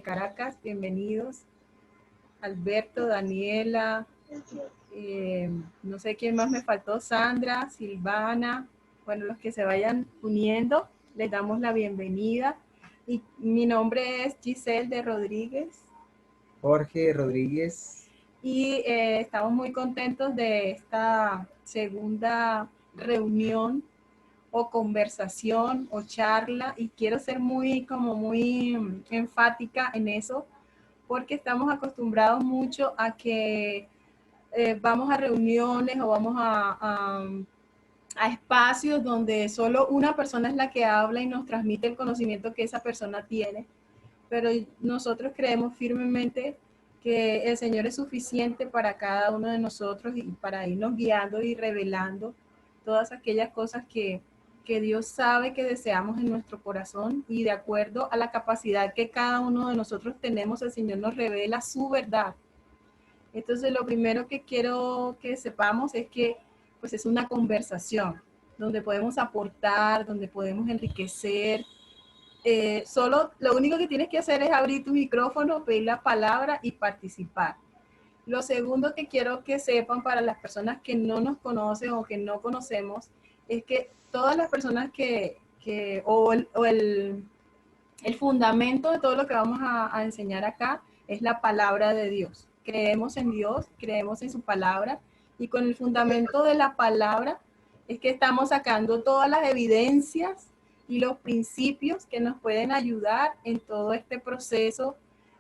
Caracas, bienvenidos. Alberto, Daniela, no sé quién más me faltó, Sandra, Silvana, bueno, los que se vayan uniendo, les damos la bienvenida. Y mi nombre es Giselle de Rodríguez. Jorge Rodríguez. Y estamos muy contentos de esta segunda reunión o conversación o charla, y quiero ser muy enfática en eso, porque estamos acostumbrados mucho a que vamos a reuniones o vamos a espacios donde solo una persona es la que habla y nos transmite el conocimiento que esa persona tiene, pero nosotros creemos firmemente que el Señor es suficiente para cada uno de nosotros y para irnos guiando y revelando todas aquellas cosas que Dios sabe que deseamos en nuestro corazón, y de acuerdo a la capacidad que cada uno de nosotros tenemos, el Señor nos revela su verdad. Entonces, lo primero que quiero que sepamos es que pues es una conversación donde podemos aportar, donde podemos enriquecer. Solo lo único que tienes que hacer es abrir tu micrófono, pedir la palabra y participar. Lo segundo que quiero que sepan para las personas que no nos conocen o que no conocemos es que todas las personas el fundamento de todo lo que vamos a enseñar acá es la palabra de Dios. Creemos en Dios, creemos en su palabra, y con el fundamento de la palabra es que estamos sacando todas las evidencias y los principios que nos pueden ayudar en todo este proceso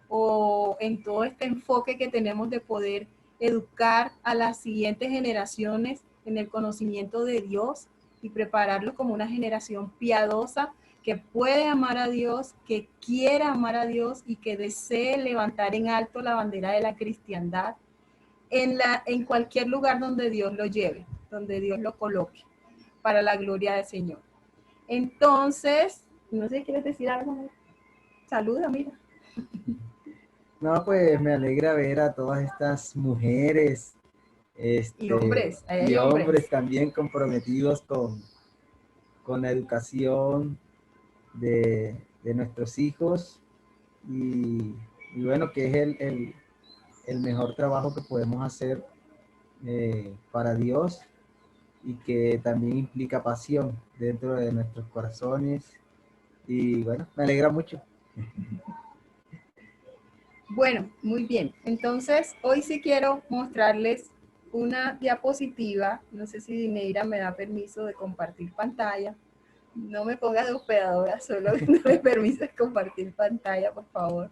o en todo este enfoque que tenemos de poder educar a las siguientes generaciones en el conocimiento de Dios y prepararlos como una generación piadosa que puede amar a Dios, que quiere amar a Dios y que desee levantar en alto la bandera de la cristiandad en cualquier lugar donde Dios lo lleve, donde Dios lo coloque, para la gloria del Señor. Entonces, no sé si quieres decir algo. Saluda, mira. No, pues me alegra ver a todas estas mujeres Y hombres, ahí hay y hombres. hombres también comprometidos con la educación de nuestros hijos y bueno, que es el mejor trabajo que podemos hacer para Dios, y que también implica pasión dentro de nuestros corazones. Y bueno, me alegra mucho. Bueno, muy bien. Entonces, hoy sí quiero mostrarles una diapositiva. No sé si Dineira me da permiso de compartir pantalla. No me ponga de hospedadora, solo no me permites compartir pantalla, por favor.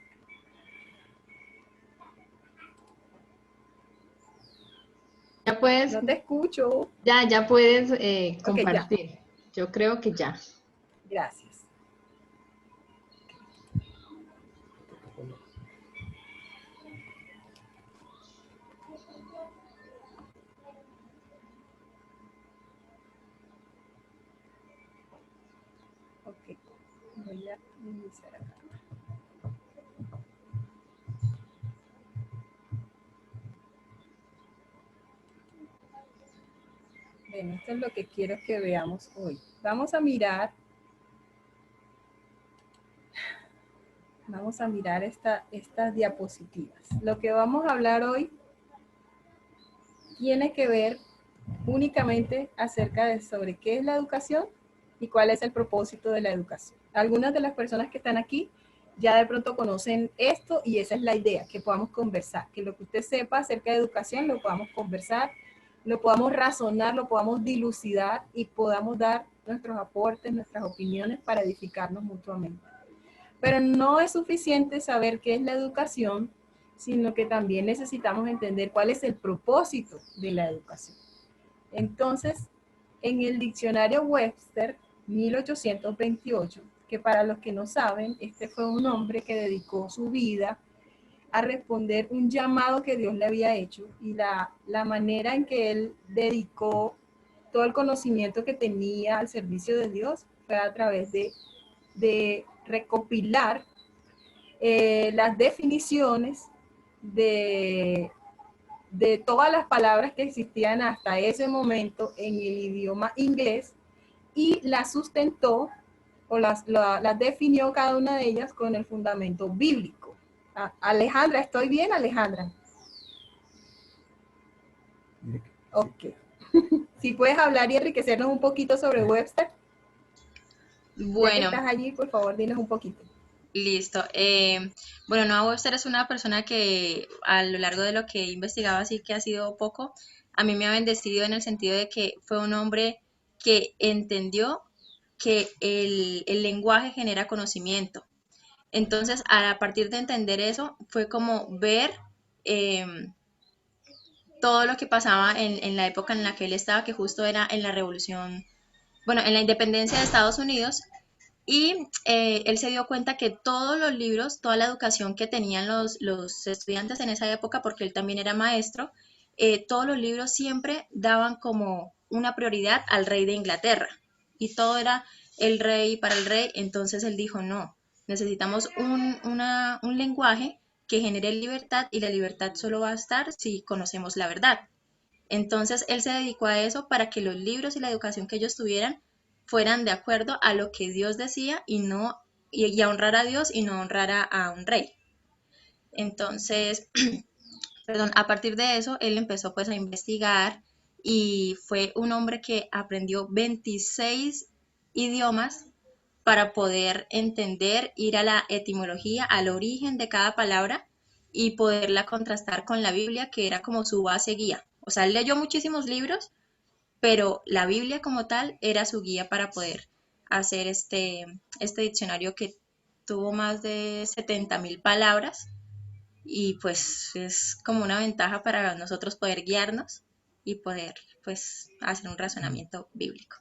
Ya puedes, No te escucho. ya puedes Ok, ya. compartir. Yo creo que ya. Gracias. Ok, voy a iniciar acá. Bueno, esto es lo que quiero que veamos hoy. Vamos a mirar estas diapositivas. Lo que vamos a hablar hoy tiene que ver únicamente acerca de sobre qué es la educación y cuál es el propósito de la educación. Algunas de las personas que están aquí ya de pronto conocen esto, y esa es la idea, que podamos conversar, que lo que usted sepa acerca de educación lo podamos conversar, lo podamos razonar, lo podamos dilucidar y podamos dar nuestros aportes, nuestras opiniones para edificarnos mutuamente. Pero no es suficiente saber qué es la educación, sino que también necesitamos entender cuál es el propósito de la educación. Entonces, en el diccionario Webster 1828, que para los que no saben, este fue un hombre que dedicó su vida a responder un llamado que Dios le había hecho, y la manera en que él dedicó todo el conocimiento que tenía al servicio de Dios fue a través de recopilar las definiciones de todas las palabras que existían hasta ese momento en el idioma inglés, y las sustentó o las definió cada una de ellas con el fundamento bíblico. Alejandra, ¿estoy bien, Alejandra? Ok. Si puedes hablar y enriquecernos un poquito sobre Webster, ya que Bueno, estás allí, por favor, dinos un poquito. listo. Bueno, Noah Webster es una persona que a lo largo de lo que he investigado, así que ha sido poco, a mí me ha bendecido en el sentido de que fue un hombre que entendió que el lenguaje genera conocimiento. Entonces, a partir de entender eso, fue como ver eh, todo lo que pasaba en la época en la que él estaba, que justo era en la revolución, bueno, en la independencia de Estados Unidos, y él se dio cuenta que todos los libros, toda la educación que tenían los estudiantes en esa época, porque él también era maestro, todos los libros siempre daban como una prioridad al rey de Inglaterra. Y todo era el rey para el rey. Entonces él dijo, no, necesitamos un lenguaje que genere libertad y la libertad solo va a estar si conocemos la verdad. Entonces él se dedicó a eso para que los libros y la educación que ellos tuvieran fueran de acuerdo a lo que Dios decía y no y a honrar a Dios y no honrar a un rey. Entonces, perdón, a partir de eso él empezó pues a investigar y fue un hombre que aprendió 26 idiomas para poder entender, ir a la etimología, al origen de cada palabra y poderla contrastar con la Biblia, que era como su base guía. O sea, él leyó muchísimos libros, pero la Biblia como tal era su guía para poder hacer este diccionario que tuvo más de 70.000 palabras y pues es como una ventaja para nosotros poder guiarnos y poder pues hacer un razonamiento bíblico.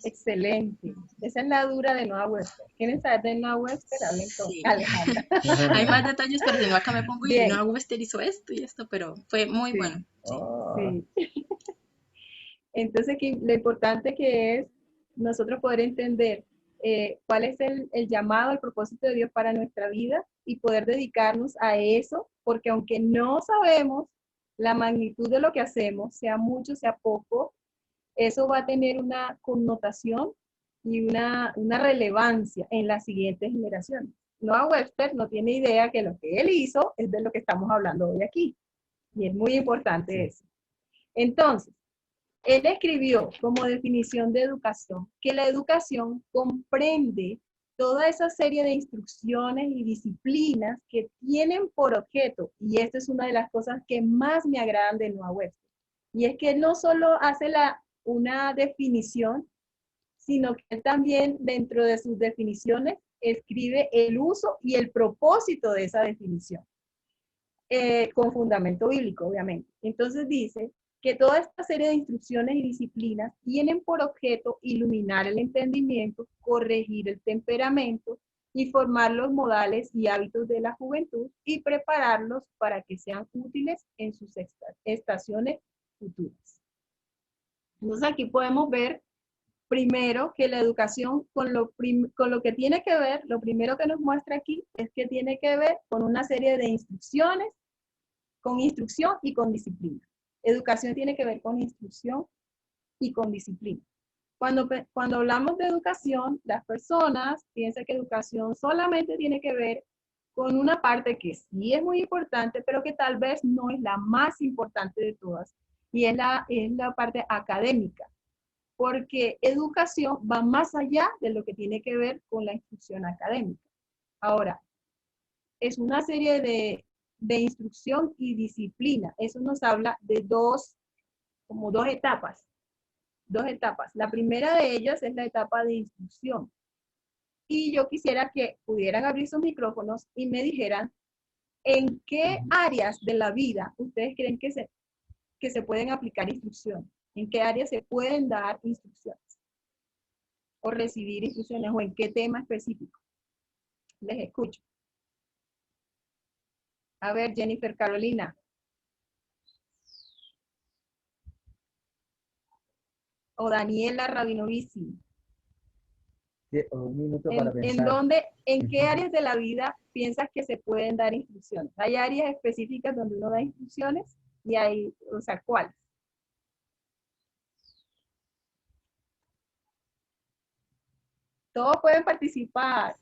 Excelente. Esa es la dura de Noah Webster. ¿Quieren saber de Noah Webster? Hablen con Sí. Alejandra. Hay más detalles, pero si no acá me pongo y Bien. no, Webster hizo esto y esto, pero fue muy Sí, bueno. Sí. sí. Entonces, aquí, lo importante que es nosotros poder entender cuál es el llamado, el propósito de Dios para nuestra vida y poder dedicarnos a eso, porque aunque no sabemos la magnitud de lo que hacemos, sea mucho, sea poco, eso va a tener una connotación y una relevancia en las siguientes generaciones. Noah Webster no tiene idea que lo que él hizo es de lo que estamos hablando hoy aquí. Y es muy importante eso. Entonces, él escribió como definición de educación que la educación comprende toda esa serie de instrucciones y disciplinas que tienen por objeto, y esta es una de las cosas que más me agradan de Noah Webster, y es que él no solo hace una definición, sino que él también dentro de sus definiciones escribe el uso y el propósito de esa definición, con fundamento bíblico, obviamente. Entonces dice que toda esta serie de instrucciones y disciplinas tienen por objeto iluminar el entendimiento, corregir el temperamento y formar los modales y hábitos de la juventud y prepararlos para que sean útiles en sus estaciones futuras. Entonces aquí podemos ver primero que la educación con lo que tiene que ver, lo primero que nos muestra aquí es que tiene que ver con una serie de instrucciones, con instrucción y con disciplina. Educación tiene que ver con instrucción y con disciplina. Cuando hablamos de educación, las personas piensan que educación solamente tiene que ver con una parte que sí es muy importante, pero que tal vez no es la más importante de todas, y es la parte académica, porque educación va más allá de lo que tiene que ver con la instrucción académica. Ahora, es una serie de instrucción y disciplina. Eso nos habla de como dos etapas. Dos etapas. La primera de ellas es la etapa de instrucción. Y yo quisiera que pudieran abrir sus micrófonos y me dijeran en qué áreas de la vida ustedes creen que se pueden aplicar instrucciones. En qué áreas se pueden dar instrucciones o recibir instrucciones o en qué tema específico. Les escucho. A ver, Jennifer Carolina. O Daniela Rabinovici. Un minuto para ¿En pensar. dónde, en qué áreas de la vida piensas que se pueden dar instrucciones? Hay áreas específicas donde uno da instrucciones y hay, o sea, ¿cuáles? Todos pueden participar.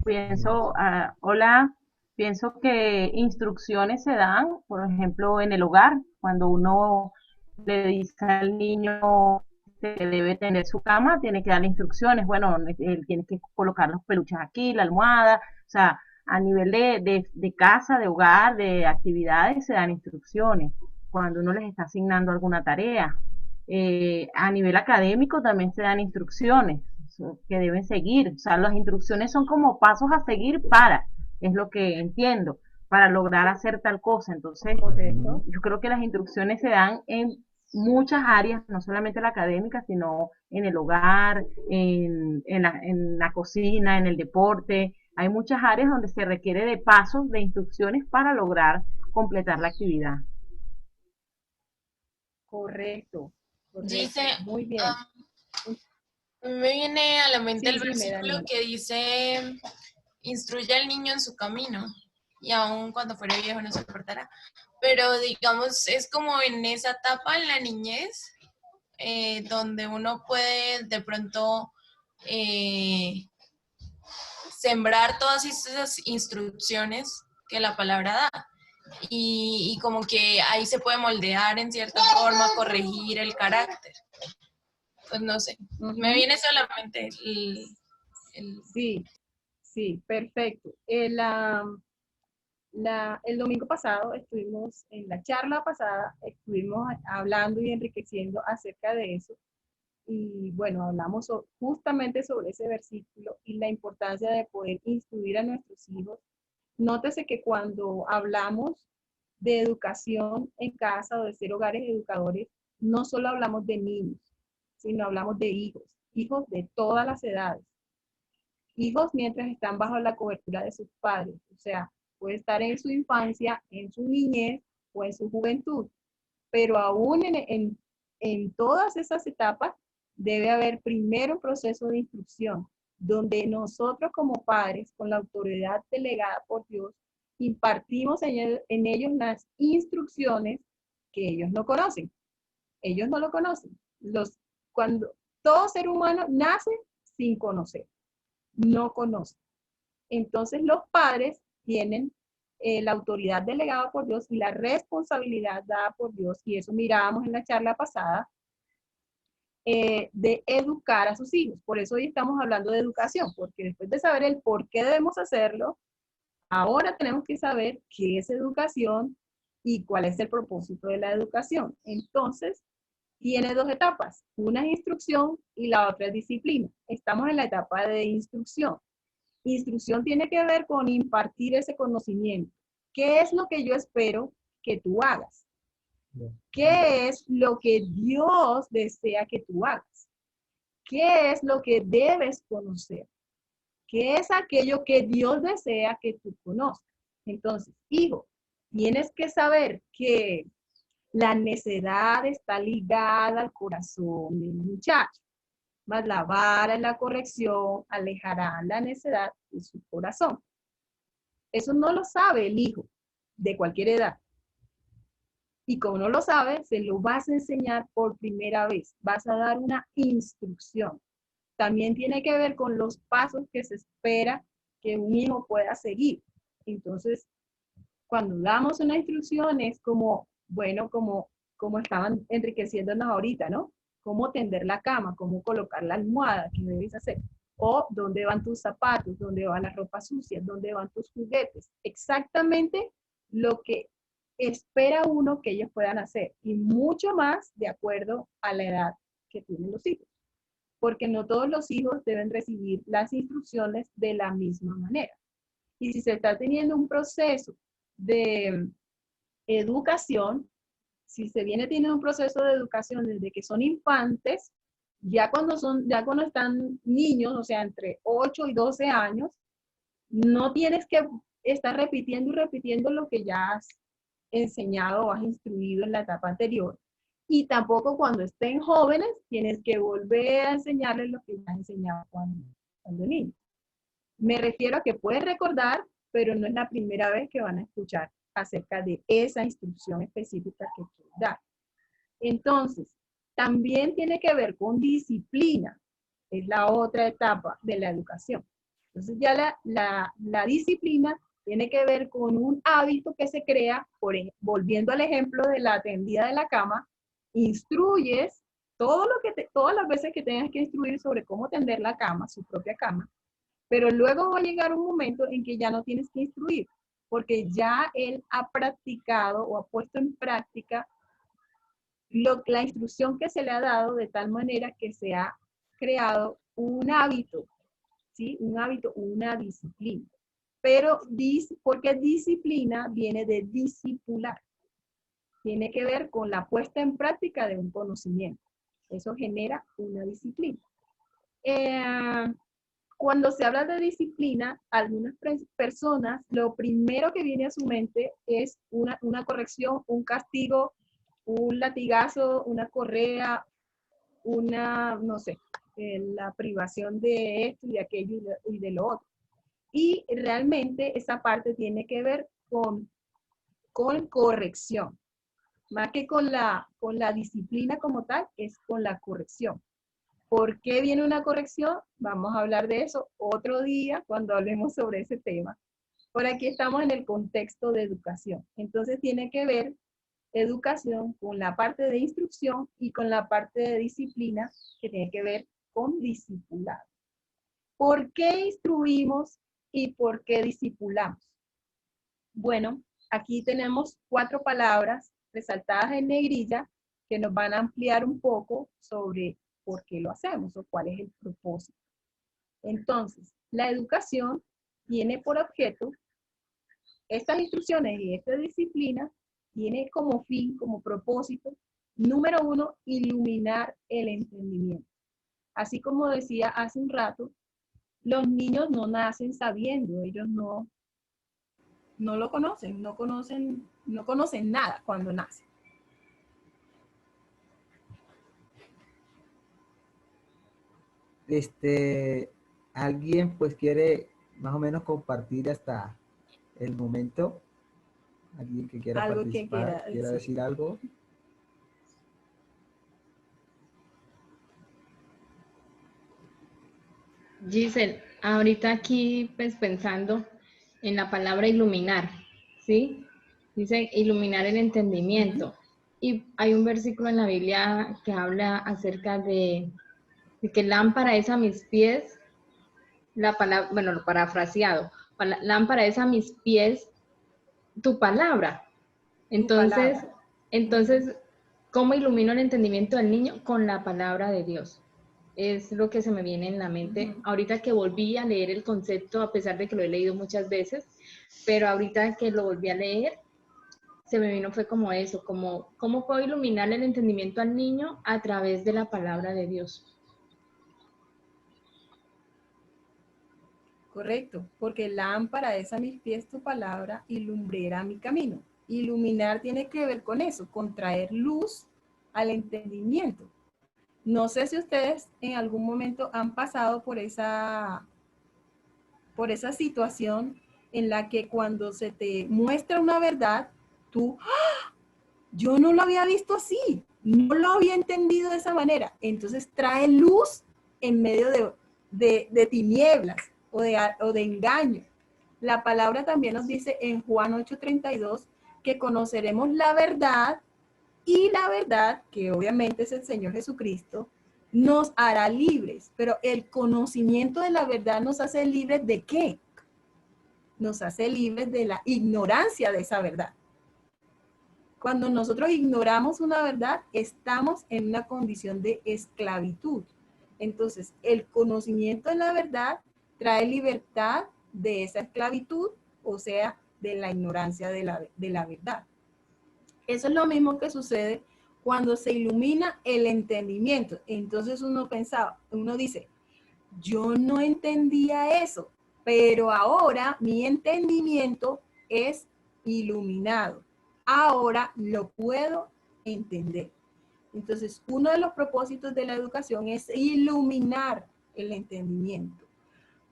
pienso, hola, pienso que instrucciones se dan, por ejemplo, en el hogar, cuando uno le dice al niño que debe tener su cama, tiene que darle instrucciones, bueno, él tiene que colocar los peluches aquí, la almohada, o sea, a nivel de casa, de hogar, de actividades, se dan instrucciones cuando uno les está asignando alguna tarea. A nivel académico también se dan instrucciones que deben seguir. O sea, las instrucciones son como pasos a seguir es lo que entiendo, para lograr hacer tal cosa. Entonces, Correcto. yo creo que las instrucciones se dan en muchas áreas, no solamente la académica, sino en el hogar, en la cocina, en el deporte. Hay muchas áreas donde se requiere de pasos, de instrucciones para lograr completar la actividad. Correcto. Dice, Correcto. Muy bien. me viene a la mente Sí, el dime, versículo Daniela. que dice, instruye al niño en su camino, y aun cuando fuere viejo no se apartará. Pero digamos, es como en esa etapa, en la niñez, donde uno puede de pronto sembrar todas esas instrucciones que la palabra da. Y como que ahí se puede moldear en cierta forma, corregir el carácter. Pues no sé, me viene solamente Sí, sí, perfecto. El domingo pasado estuvimos, en la charla pasada, estuvimos hablando y enriqueciendo acerca de eso. Y bueno, hablamos justamente sobre ese versículo y la importancia de poder instruir a nuestros hijos. Nótese que cuando hablamos de educación en casa o de ser hogares educadores, no solo hablamos de niños, sino hablamos de hijos, hijos de todas las edades. Hijos mientras están bajo la cobertura de sus padres, o sea, puede estar en su infancia, en su niñez o en su juventud, pero aún en todas esas etapas debe haber primero un proceso de instrucción, donde nosotros como padres, con la autoridad delegada por Dios, impartimos en ellos las instrucciones que ellos no conocen. Ellos no lo conocen. Cuando todo ser humano nace sin conocer, no conoce. Entonces los padres tienen la autoridad delegada por Dios y la responsabilidad dada por Dios, y eso mirábamos en la charla pasada, de educar a sus hijos. Por eso hoy estamos hablando de educación, porque después de saber el por qué debemos hacerlo, ahora tenemos que saber qué es educación y cuál es el propósito de la educación. Entonces, tiene dos etapas, una es instrucción y la otra es disciplina. Estamos en la etapa de instrucción. Instrucción tiene que ver con impartir ese conocimiento. ¿Qué es lo que yo espero que tú hagas? ¿Qué es lo que Dios desea que tú hagas? ¿Qué es lo que debes conocer? ¿Qué es aquello que Dios desea que tú conozcas? Entonces, hijo, tienes que saber que la necedad está ligada al corazón del muchacho, mas la vara y la corrección alejarán la necedad de su corazón. Eso no lo sabe el hijo de cualquier edad. Y como no lo sabe, se lo vas a enseñar por primera vez. Vas a dar una instrucción. También tiene que ver con los pasos que se espera que un hijo pueda seguir. Entonces, cuando damos una instrucción es como, bueno, como estaban enriqueciéndonos ahorita, ¿no? Cómo tender la cama, cómo colocar la almohada, qué debes hacer. O dónde van tus zapatos, dónde van las ropas sucias, dónde van tus juguetes. Exactamente lo que espera uno que ellos puedan hacer. Y mucho más de acuerdo a la edad que tienen los hijos. Porque no todos los hijos deben recibir las instrucciones de la misma manera. Y si se está teniendo un proceso de educación, si se viene teniendo un proceso de educación desde que son infantes, ya cuando están niños, o sea, entre 8 y 12 años, no tienes que estar repitiendo y repitiendo lo que ya has enseñado o has instruido en la etapa anterior. Y tampoco cuando estén jóvenes tienes que volver a enseñarles lo que ya has enseñado cuando niños. Me refiero a que puedes recordar, pero no es la primera vez que van a escuchar acerca de esa instrucción específica que quieres dar. Entonces, también tiene que ver con disciplina. Es la otra etapa de la educación. Entonces ya la disciplina tiene que ver con un hábito que se crea, volviendo al ejemplo de la tendida de la cama, instruyes todas las veces que tengas que instruir sobre cómo tender la cama, su propia cama, pero luego va a llegar un momento en que ya no tienes que instruir, porque ya él ha practicado o ha puesto en práctica la instrucción que se le ha dado de tal manera que se ha creado un hábito, ¿sí? Un hábito, una disciplina. Pero, porque disciplina viene de discipular. Tiene que ver con la puesta en práctica de un conocimiento. Eso genera una disciplina. Cuando se habla de disciplina, algunas personas, lo primero que viene a su mente es una corrección, un castigo, un latigazo, una correa, no sé, la privación de esto y de aquello y de lo otro. Y realmente esa parte tiene que ver con corrección. Más que con la disciplina como tal, es con la corrección. ¿Por qué viene una corrección? Vamos a hablar de eso otro día cuando hablemos sobre ese tema. Por aquí estamos en el contexto de educación. Entonces tiene que ver educación con la parte de instrucción y con la parte de disciplina que tiene que ver con discipulado. ¿Por qué instruimos y por qué discipulamos? Bueno, aquí tenemos 4 palabras resaltadas en negrilla que nos van a ampliar un poco sobre por qué lo hacemos o cuál es el propósito. Entonces, la educación tiene por objeto, estas instrucciones y esta disciplina tiene como fin, como propósito, número 1, iluminar el entendimiento. Así como decía hace un rato, los niños no nacen sabiendo, ellos no lo conocen, no conocen nada cuando nacen. Alguien pues quiere más o menos compartir hasta el momento. Alguien que quiera Algo que participar, quiera sí. decir algo. Giselle, ahorita aquí pues pensando en la palabra iluminar, ¿sí? Dice iluminar el entendimiento. Y hay un versículo en la Biblia que habla acerca de que lámpara es a mis pies, la palabra, bueno, lo parafraseado, lámpara es a mis pies tu palabra. Entonces, ¿cómo ilumino el entendimiento del niño? Con la palabra de Dios. Es lo que se me viene en la mente. Ahorita que volví a leer el concepto, a pesar de que lo he leído muchas veces, pero ahorita que lo volví a leer, se me vino fue como eso, como cómo puedo iluminar el entendimiento al niño a través de la palabra de Dios. Correcto, porque lámpara es a mis pies tu palabra y lumbrera mi camino. Iluminar tiene que ver con eso, con traer luz al entendimiento. No sé si ustedes en algún momento han pasado por esa situación en la que cuando se te muestra una verdad, tú, ¡ah! Yo no lo había visto así, no lo había entendido de esa manera. Entonces trae luz en medio de tinieblas o de engaño. La palabra también nos dice en Juan 8:32 que conoceremos la verdad y la verdad, que obviamente es el Señor Jesucristo, nos hará libres. Pero el conocimiento de la verdad nos hace libres ¿de qué? Nos hace libres de la ignorancia de esa verdad. Cuando nosotros ignoramos una verdad, estamos en una condición de esclavitud. Entonces, el conocimiento de la verdad trae libertad de esa esclavitud, o sea, de la ignorancia de la verdad. Eso es lo mismo que sucede cuando se ilumina el entendimiento. Entonces uno dice, yo no entendía eso, pero ahora mi entendimiento es iluminado. Ahora lo puedo entender. Entonces, uno de los propósitos de la educación es iluminar el entendimiento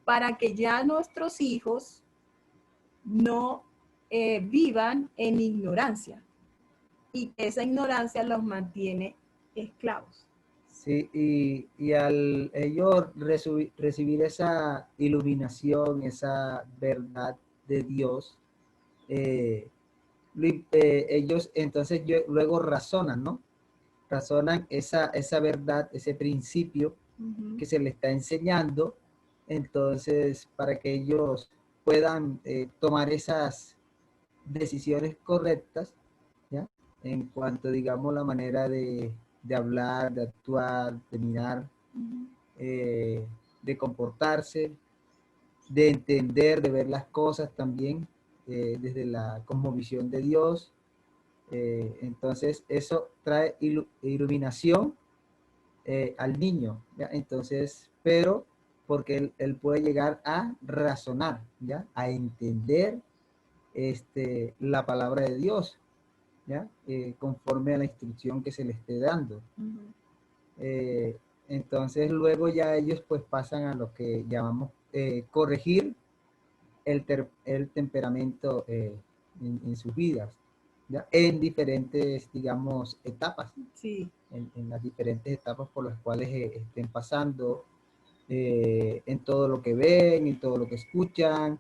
para que ya nuestros hijos no vivan en ignorancia y que esa ignorancia los mantiene esclavos. Sí, y al ellos recibir esa iluminación, esa verdad de Dios, eh, ellos entonces luego razonan, ¿no? Razonan esa verdad, ese principio Ujú. que se les está enseñando, entonces para que ellos puedan tomar esas decisiones correctas, ¿ya? En cuanto, digamos, la manera de hablar, de actuar, de mirar, Ujú. de comportarse, de entender, de ver las cosas también desde la cosmovisión de Dios. Entonces, eso trae iluminación al niño, ¿ya? Entonces, pero porque él puede llegar a razonar, ¿ya? A entender la palabra de Dios, ¿ya? Conforme a la instrucción que se le esté dando. Ujú. Eh, entonces, luego ya ellos pues pasan a lo que llamamos corregir el temperamento en sus vidas, ¿ya? En diferentes, digamos, etapas, Sí. en las diferentes etapas por las cuales estén pasando, en todo lo que ven, en todo lo que escuchan,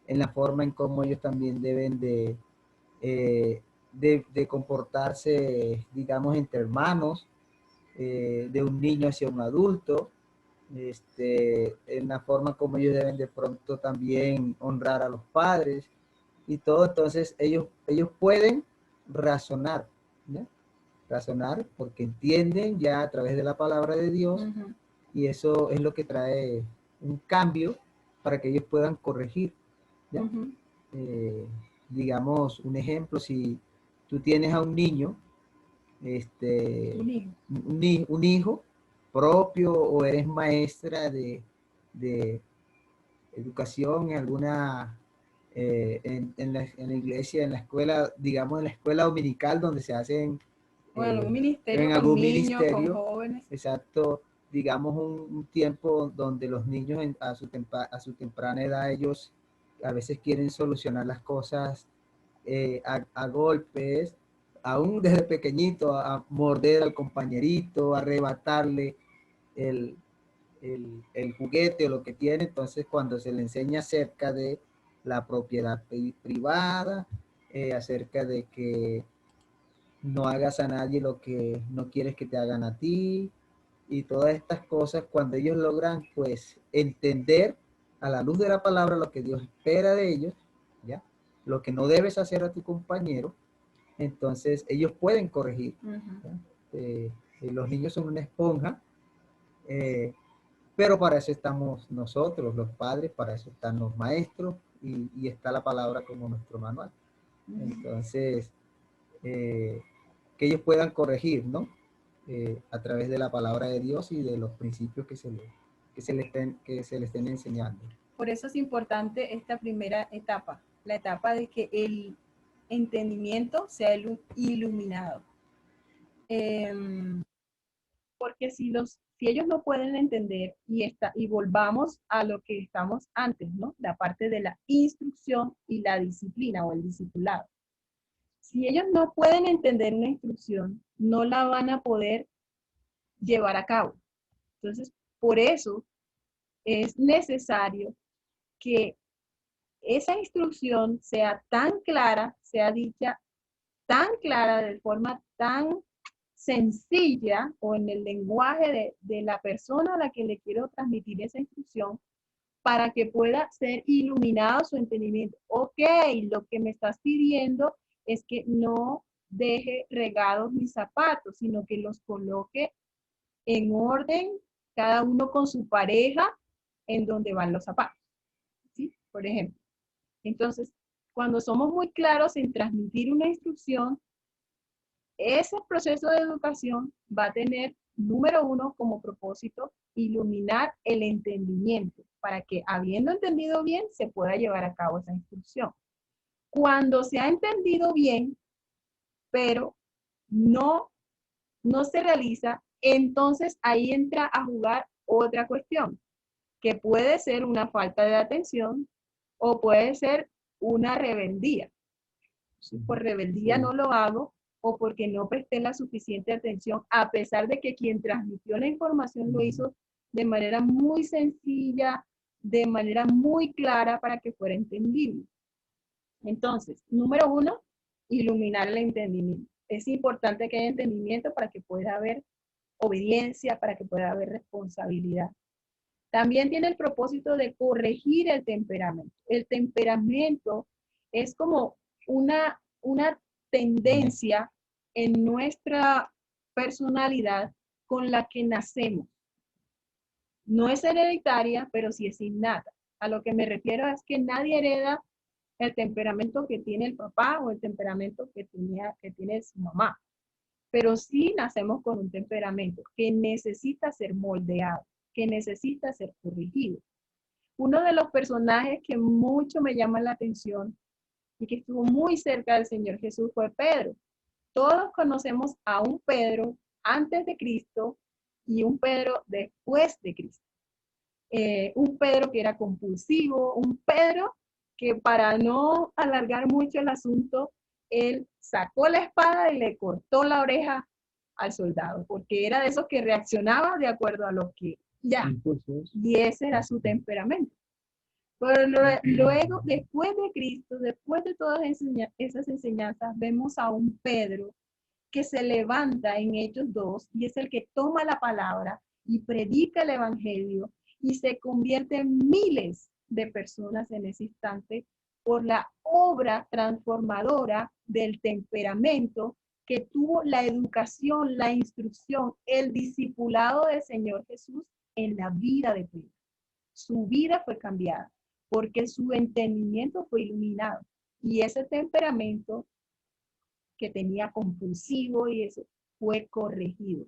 en la forma en cómo ellos también deben de comportarse, digamos, entre hermanos, de un niño hacia un adulto, en la forma como ellos deben de pronto también honrar a los padres y todo. Entonces ellos pueden razonar, ¿ya? Razonar porque entienden ya a través de la palabra de Dios, Ujú. y eso es lo que trae un cambio para que ellos puedan corregir, ¿ya? Ujú. Eh, digamos, un ejemplo, si tú tienes a un niño, Un hijo. un hijo propio, o eres maestra de educación en alguna, en la iglesia, en la escuela, digamos, en la escuela dominical donde se hacen, O en algún en ministerio con algún niños, con ministerio, jóvenes. exacto, digamos, un tiempo donde los niños a su temprana edad, ellos a veces quieren solucionar las cosas a golpes, aún desde pequeñito, a morder al compañerito, a arrebatarle el, el juguete o lo que tiene. Entonces, cuando se le enseña acerca de la propiedad privada, acerca de que no hagas a nadie lo que no quieres que te hagan a ti, y todas estas cosas, cuando ellos logran pues entender a la luz de la palabra lo que Dios espera de ellos, ¿ya? Lo que no debes hacer a tu compañero, entonces ellos pueden corregir, Ujú. ¿ya? Los niños son una esponja, eh, pero para eso estamos nosotros, los padres, para eso están los maestros, y está la palabra como nuestro manual. Ujú. Entonces, que ellos puedan corregir, ¿no? A través de la palabra de Dios y de los principios que se les estén enseñando. Por eso es importante esta primera etapa, la etapa de que el entendimiento sea iluminado. Porque si ellos no pueden entender y volvamos a lo que estamos antes, ¿no? La parte de la instrucción y la disciplina o el discipulado. Si ellos no pueden entender una instrucción, no la van a poder llevar a cabo. Entonces, por eso es necesario que esa instrucción sea tan clara, sea dicha tan clara, de forma tan sencilla o en el lenguaje de la persona a la que le quiero transmitir esa instrucción, para que pueda ser iluminado su entendimiento. Ok, lo que me estás pidiendo es que no deje regados mis zapatos, sino que los coloque en orden, cada uno con su pareja, en donde van los zapatos, ¿sí? Por ejemplo. Entonces, cuando somos muy claros en transmitir una instrucción, ese proceso de educación va a tener, número uno, como propósito, iluminar el entendimiento para que, habiendo entendido bien, se pueda llevar a cabo esa instrucción. Cuando se ha entendido bien, pero no, no se realiza, entonces ahí entra a jugar otra cuestión, que puede ser una falta de atención o puede ser una rebeldía. Si por rebeldía Sí. no lo hago, o porque no presté la suficiente atención, a pesar de que quien transmitió la información lo hizo de manera muy sencilla, de manera muy clara para que fuera entendible. Entonces, número 1, iluminar el entendimiento. Es importante que haya entendimiento para que pueda haber obediencia, para que pueda haber responsabilidad. También tiene el propósito de corregir el temperamento. El temperamento es como una tendencia en nuestra personalidad con la que nacemos. No es hereditaria, pero sí es innata. A lo que me refiero es que nadie hereda el temperamento que tiene el papá o el temperamento que tiene su mamá. Pero sí nacemos con un temperamento que necesita ser moldeado, que necesita ser corregido. Uno de los personajes que mucho me llama la atención y que estuvo muy cerca del Señor Jesús fue Pedro. Todos conocemos a un Pedro antes de Cristo y un Pedro después de Cristo. Un Pedro que era compulsivo, un Pedro que, para no alargar mucho el asunto, él sacó la espada y le cortó la oreja al soldado, porque era de esos que reaccionaba de acuerdo a lo que ya, y ese era su temperamento. Pero luego, después de Cristo, después de todas esas enseñanzas, vemos a un Pedro que se levanta en Hechos 2 y es el que toma la palabra y predica el evangelio y se convierte en miles de personas en ese instante por la obra transformadora del temperamento que tuvo la educación, la instrucción, el discipulado del Señor Jesús en la vida de Pedro. Su vida fue cambiada porque su entendimiento fue iluminado y ese temperamento que tenía compulsivo y eso fue corregido.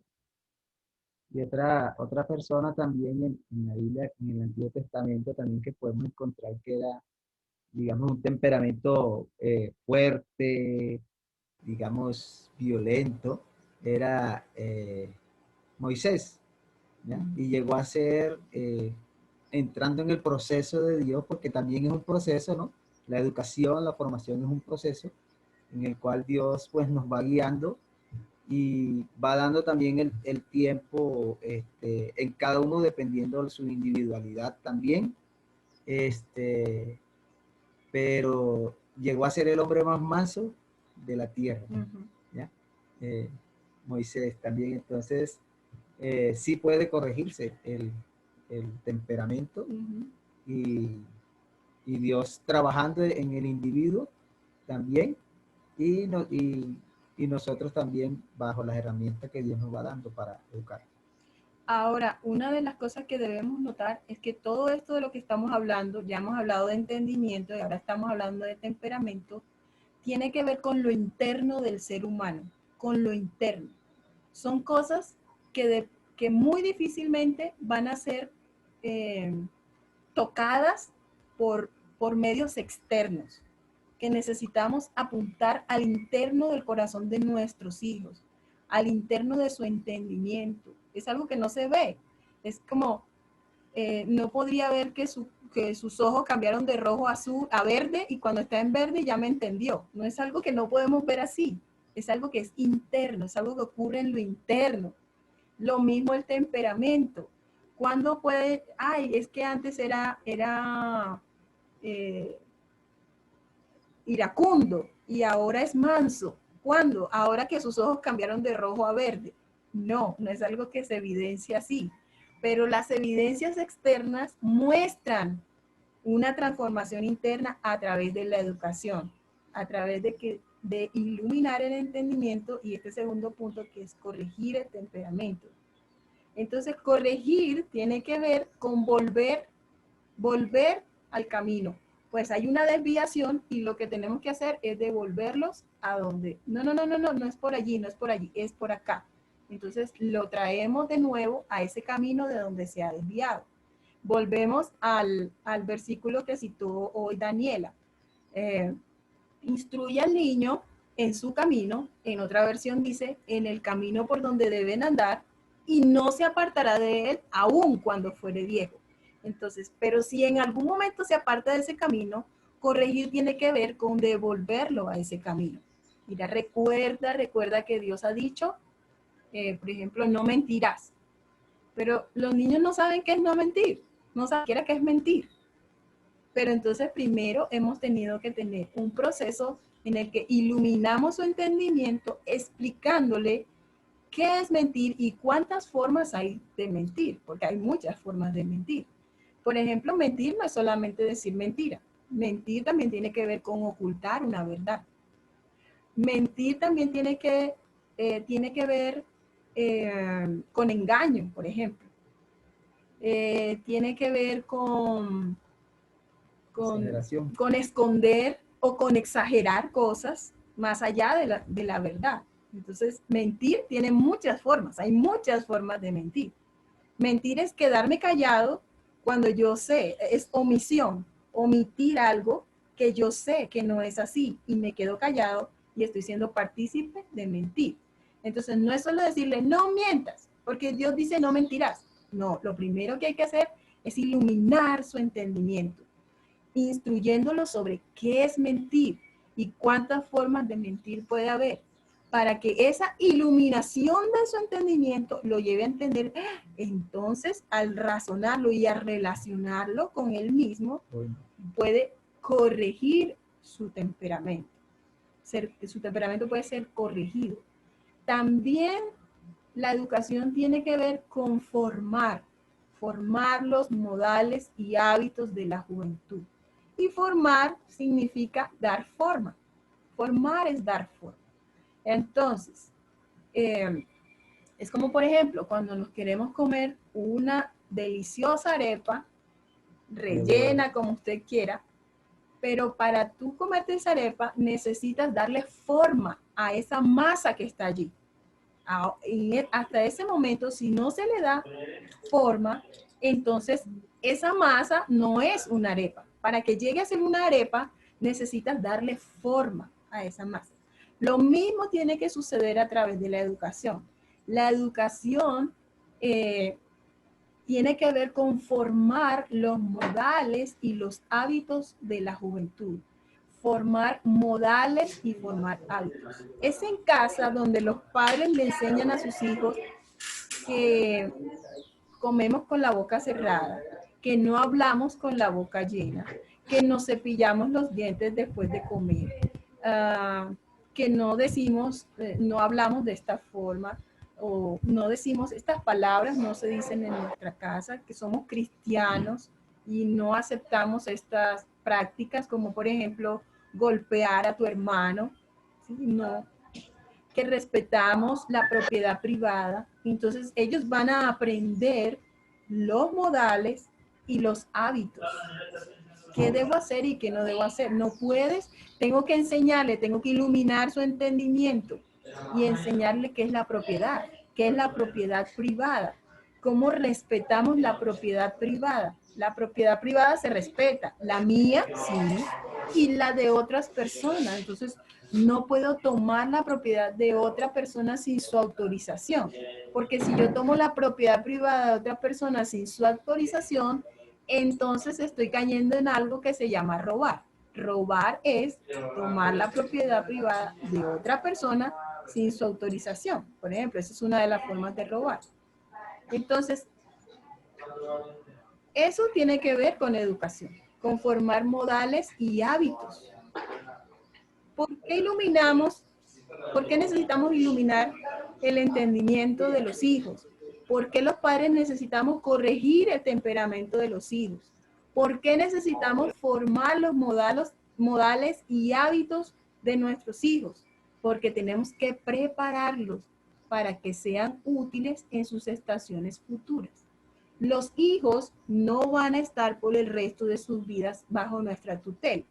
Y otra persona también en la Biblia, en el Antiguo Testamento, también que podemos encontrar que era, digamos, un temperamento fuerte, digamos, violento, era Moisés, ¿ya? Y llegó a ser, entrando en el proceso de Dios, porque también es un proceso, ¿no? La educación, la formación es un proceso en el cual Dios pues nos va guiando y va dando también el tiempo en cada uno dependiendo de su individualidad también. Pero llegó a ser el hombre más manso de la tierra. ¿Ya? Moisés también, entonces sí puede corregirse el temperamento y Dios trabajando en el individuo también y nosotros también bajo las herramientas que Dios nos va dando para educar. Ahora, una de las cosas que debemos notar es que todo esto de lo que estamos hablando, ya hemos hablado de entendimiento y ahora estamos hablando de temperamento, tiene que ver con lo interno del ser humano, con lo interno. Son cosas que muy difícilmente van a ser tocadas por medios externos, que necesitamos apuntar al interno del corazón de nuestros hijos, al interno de su entendimiento. Es algo que no se ve. Es como, no podría ver que sus ojos cambiaron de rojo a verde y cuando está en verde ya me entendió. No es algo que no podemos ver así. Es algo que es interno, es algo que ocurre en lo interno. Lo mismo el temperamento. ¿Cuándo puede? Es que antes era iracundo y ahora es manso. ¿Cuándo? Ahora que sus ojos cambiaron de rojo a verde. No, no es algo que se evidencia así. Pero las evidencias externas muestran una transformación interna a través de la educación, a través de iluminar el entendimiento y este segundo punto que es corregir el temperamento. Entonces, corregir tiene que ver con volver al camino. Pues hay una desviación y lo que tenemos que hacer es devolverlos a donde. No es por allí, no es por allí, es por acá. Entonces, lo traemos de nuevo a ese camino de donde se ha desviado. Volvemos al versículo que citó hoy Daniela. Instruye al niño en su camino, en otra versión dice, en el camino por donde deben andar, y no se apartará de él aun cuando fuere viejo. Entonces, pero si en algún momento se aparta de ese camino, corregir tiene que ver con devolverlo a ese camino. Mira, recuerda que Dios ha dicho, por ejemplo, no mentirás. Pero los niños no saben qué es no mentir, no saben qué es mentir. Pero entonces primero hemos tenido que tener un proceso en el que iluminamos su entendimiento explicándole qué es mentir y cuántas formas hay de mentir, porque hay muchas formas de mentir. Por ejemplo, mentir no es solamente decir mentira. Mentir también tiene que ver con ocultar una verdad. Mentir también tiene que ver con engaño, por ejemplo. Tiene que ver con esconder o con exagerar cosas más allá de la verdad. Entonces, mentir tiene muchas formas, hay muchas formas de mentir. Mentir es quedarme callado cuando yo sé, es omisión, omitir algo que yo sé que no es así y me quedo callado y estoy siendo partícipe de mentir. Entonces, no es solo decirle, no mientas, porque Dios dice, no mentirás. No, lo primero que hay que hacer es iluminar su entendimiento, instruyéndolo sobre qué es mentir y cuántas formas de mentir puede haber, para que esa iluminación de su entendimiento lo lleve a entender. Entonces, al razonarlo y a relacionarlo con él mismo, puede corregir su temperamento. Su temperamento puede ser corregido. También la educación tiene que ver con formar los modales y hábitos de la juventud. Y formar significa dar forma. Formar es dar forma. Entonces, es como, por ejemplo, cuando nos queremos comer una deliciosa arepa, rellena como usted quiera, pero para tú comerte esa arepa necesitas darle forma a esa masa que está allí. Hasta ese momento, si no se le da forma, entonces esa masa no es una arepa. Para que llegue a ser una arepa, necesitas darle forma a esa masa. Lo mismo tiene que suceder a través de la educación. La educación tiene que ver con formar los modales y los hábitos de la juventud. Formar modales y formar hábitos. Es en casa donde los padres le enseñan a sus hijos que comemos con la boca cerrada, que no hablamos con la boca llena, que nos cepillamos los dientes después de comer, que no decimos, no hablamos de esta forma, o no decimos estas palabras, no se dicen en nuestra casa, que somos cristianos y no aceptamos estas prácticas como por ejemplo golpear a tu hermano, ¿sí? No, que respetamos la propiedad privada. Entonces ellos van a aprender los modales y los hábitos. ¿Qué debo hacer y qué no debo hacer? No puedes, tengo que enseñarle, tengo que iluminar su entendimiento y enseñarle qué es la propiedad privada, cómo respetamos la propiedad privada. La propiedad privada se respeta, la mía sí, y la de otras personas. Entonces, no puedo tomar la propiedad de otra persona sin su autorización, porque si yo tomo la propiedad privada de otra persona sin su autorización, entonces estoy cayendo en algo que se llama robar. Robar es tomar la propiedad privada de otra persona sin su autorización. Por ejemplo, esa es una de las formas de robar. Entonces, eso tiene que ver con educación, con formar modales y hábitos. ¿Por qué iluminamos? ¿Por qué necesitamos iluminar el entendimiento de los hijos? ¿Por qué los padres necesitamos corregir el temperamento de los hijos? ¿Por qué necesitamos formar los modales y hábitos de nuestros hijos? Porque tenemos que prepararlos para que sean útiles en sus estaciones futuras. Los hijos no van a estar por el resto de sus vidas bajo nuestra tutela.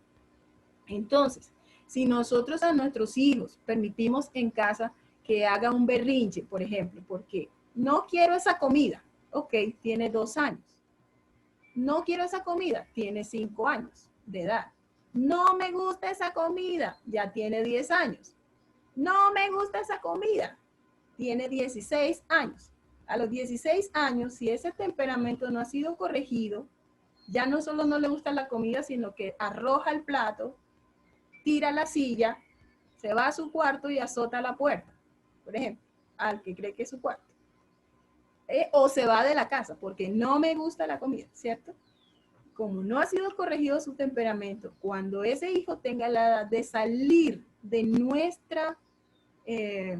Entonces, si nosotros a nuestros hijos permitimos en casa que haga un berrinche, por ejemplo, porque no quiero esa comida, ok, tiene 2 años. No quiero esa comida, tiene 5 años de edad. No me gusta esa comida, ya tiene 10 años. No me gusta esa comida, tiene 16 años. A los 16 años, si ese temperamento no ha sido corregido, ya no solo no le gusta la comida, sino que arroja el plato, tira la silla, se va a su cuarto y azota la puerta, por ejemplo, al que cree que es su cuarto. O se va de la casa porque no me gusta la comida, ¿cierto? Como no ha sido corregido su temperamento, cuando ese hijo tenga la edad de salir de nuestra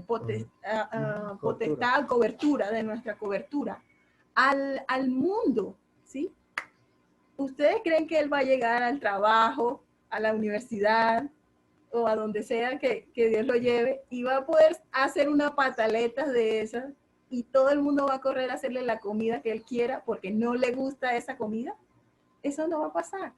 potestad, cobertura, de nuestra cobertura, al mundo, ¿sí? ¿Ustedes creen que él va a llegar al trabajo, a la universidad o a donde sea que Dios lo lleve y va a poder hacer una pataleta de esas y todo el mundo va a correr a hacerle la comida que él quiera porque no le gusta esa comida? Eso no va a pasar.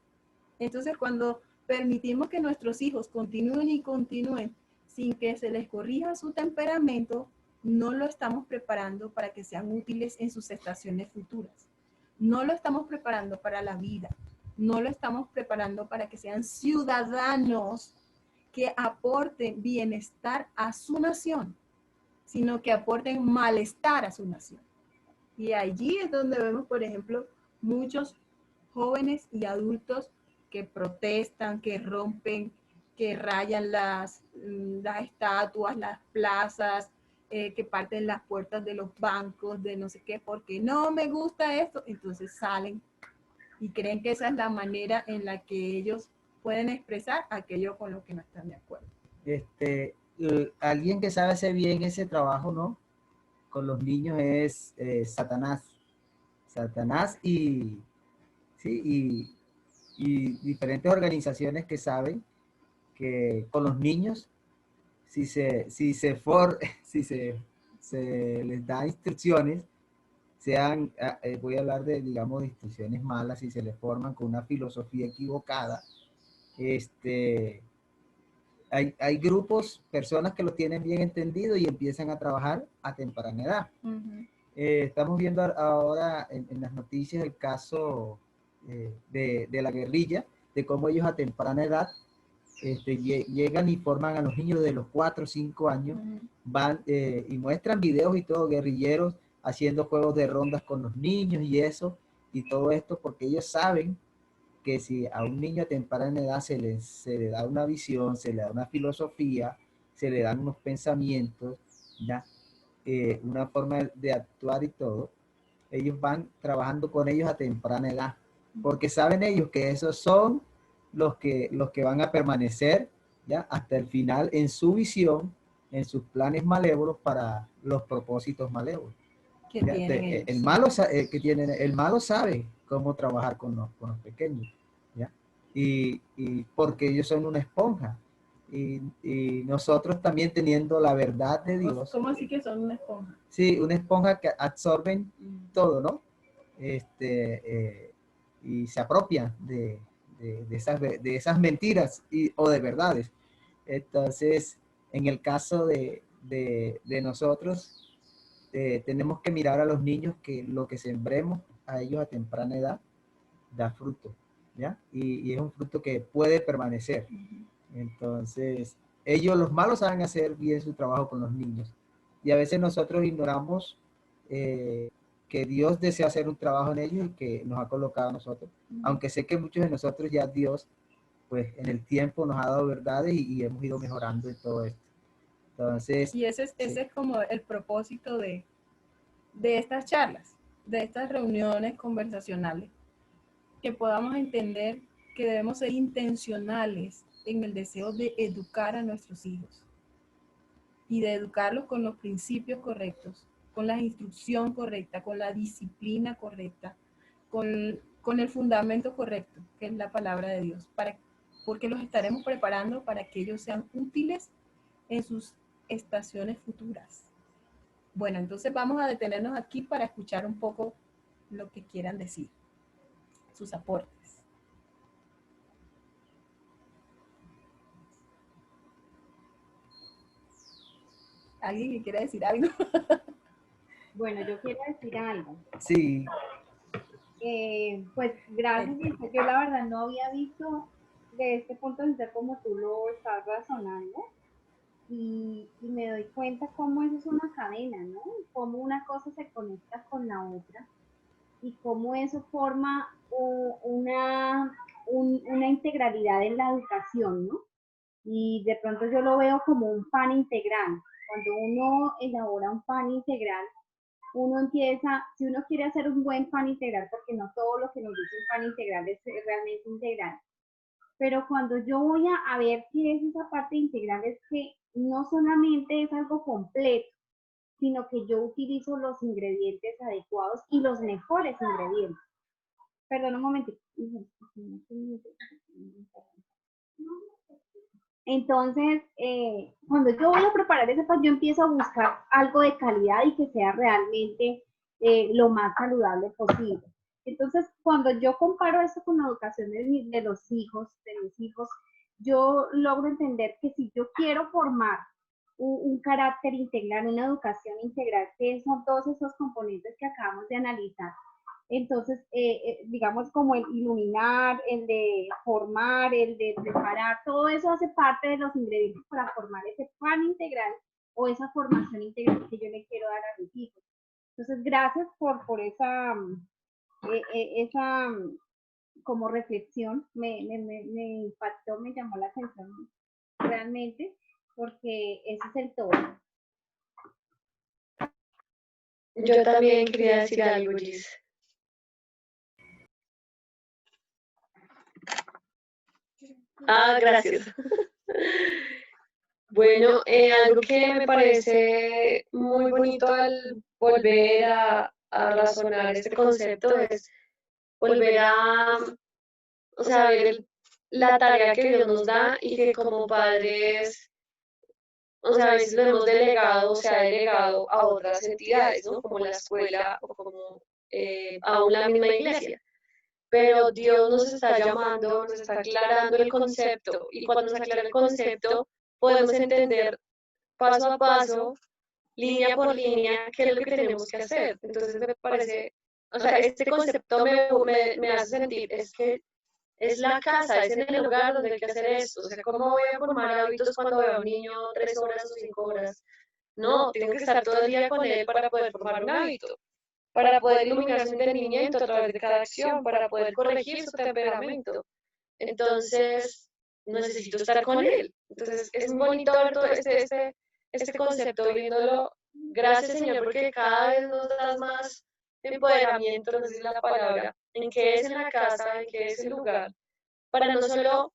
Entonces, cuando permitimos que nuestros hijos continúen y continúen sin que se les corrija su temperamento, no lo estamos preparando para que sean útiles en sus estaciones futuras. No lo estamos preparando para la vida. No lo estamos preparando para que sean ciudadanos que aporten bienestar a su nación, sino que aporten malestar a su nación. Y allí es donde vemos, por ejemplo, muchos jóvenes y adultos que protestan, que rompen, que rayan las estatuas, las plazas, que parten las puertas de los bancos, de no sé qué, porque no me gusta esto. Entonces salen y creen que esa es la manera en la que ellos pueden expresar aquello con lo que no están de acuerdo. Alguien que sabe hacer bien ese trabajo, ¿no? Con los niños es Satanás. Satanás y, sí, y diferentes organizaciones que saben que con los niños, se les da instrucciones, voy a hablar de, digamos, de instrucciones malas, si se les forman con una filosofía equivocada, hay grupos, personas que lo tienen bien entendido y empiezan a trabajar a temprana edad. Estamos viendo ahora en las noticias el caso de la guerrilla, de cómo ellos a temprana edad llegan y forman a los niños de los 4 o 5 años, van y muestran videos y todo, guerrilleros haciendo juegos de rondas con los niños y eso, y todo esto porque ellos saben que si a un niño a temprana edad se le da una visión, se le da una filosofía, se le dan unos pensamientos, ¿ya? Una forma de actuar y todo, ellos van trabajando con ellos a temprana edad, porque saben ellos que esos son los que van a permanecer, ¿ya? Hasta el final en su visión, en sus planes malévolos para los propósitos malévolos. El malo sabe cómo trabajar con los pequeños, ¿ya? Y porque ellos son una esponja. Y nosotros también teniendo la verdad de Dios. ¿Cómo así que son una esponja? Sí, una esponja que absorben todo, ¿no? Y se apropian de esas mentiras o de verdades. Entonces, en el caso de nosotros, tenemos que mirar a los niños que lo que sembremos a ellos a temprana edad da fruto, ¿ya? Y es un fruto que puede permanecer. Entonces, los malos saben hacer bien su trabajo con los niños. Y a veces nosotros ignoramos que Dios desea hacer un trabajo en ellos y que nos ha colocado a nosotros. Aunque sé que muchos de nosotros ya Dios, pues en el tiempo nos ha dado verdades y hemos ido mejorando en todo esto. Entonces, y ese es como el propósito de estas charlas, de estas reuniones conversacionales, que podamos entender que debemos ser intencionales en el deseo de educar a nuestros hijos y de educarlos con los principios correctos, con la instrucción correcta, con la disciplina correcta, con el fundamento correcto, que es la palabra de Dios, porque los estaremos preparando para que ellos sean útiles en sus estaciones futuras. Bueno, entonces vamos a detenernos aquí para escuchar un poco lo que quieran decir, sus aportes. ¿Alguien que quiera decir algo? Bueno, yo quiero decir algo. Sí. Pues gracias, yo la verdad no había visto de este punto de vista como tú lo estás razonando y me doy cuenta cómo eso es una cadena, ¿no? Cómo una cosa se conecta con la otra y cómo eso forma una integralidad en la educación, ¿no? Y de pronto yo lo veo como un pan integral. Cuando uno elabora un pan integral, uno empieza, si uno quiere hacer un buen pan integral, porque no todo lo que nos dice un pan integral es realmente integral, pero cuando yo voy a ver qué es esa parte integral, es que no solamente es algo completo, sino que yo utilizo los ingredientes adecuados y los mejores ingredientes. Perdón un momentito. Entonces, cuando yo voy a preparar ese pan, yo empiezo a buscar algo de calidad y que sea realmente lo más saludable posible. Entonces, cuando yo comparo esto con la educación de los hijos, de mis hijos, yo logro entender que si yo quiero formar un carácter integral, una educación integral, que son todos esos componentes que acabamos de analizar, entonces, digamos como el iluminar, el de formar, el de preparar, todo eso hace parte de los ingredientes para formar ese pan integral o esa formación integral que yo le quiero dar a mis hijos. Entonces, gracias por esa, esa como reflexión, me impactó, me llamó la atención realmente, porque ese es el todo. Yo también quería decir algo, Gis. Gracias. Bueno, algo que me parece muy bonito al volver a razonar este concepto es volver a, o sea, ver la tarea que Dios nos da y que como padres, o sea, a veces lo hemos delegado, o se ha delegado a otras entidades, ¿no? Como la escuela o como aún la misma iglesia. Pero Dios nos está llamando, nos está aclarando el concepto y cuando nos aclara el concepto podemos entender paso a paso, línea por línea, qué es lo que tenemos que hacer. Entonces me parece, o sea, este concepto me hace sentir, es que es la casa, es en el hogar donde hay que hacer esto. O sea, ¿cómo voy a formar hábitos cuando veo a un niño 3 horas o 5 horas? No, tengo que estar todo el día con él para poder formar un hábito, para poder iluminar su entendimiento a través de cada acción, para poder corregir su temperamento. Entonces, necesito estar con él. Entonces, es muy bonito ver todo este concepto, viéndolo. Gracias, Señor, porque cada vez nos das más empoderamiento, no sé si es la palabra, en qué es en la casa, en qué es el lugar, para no solo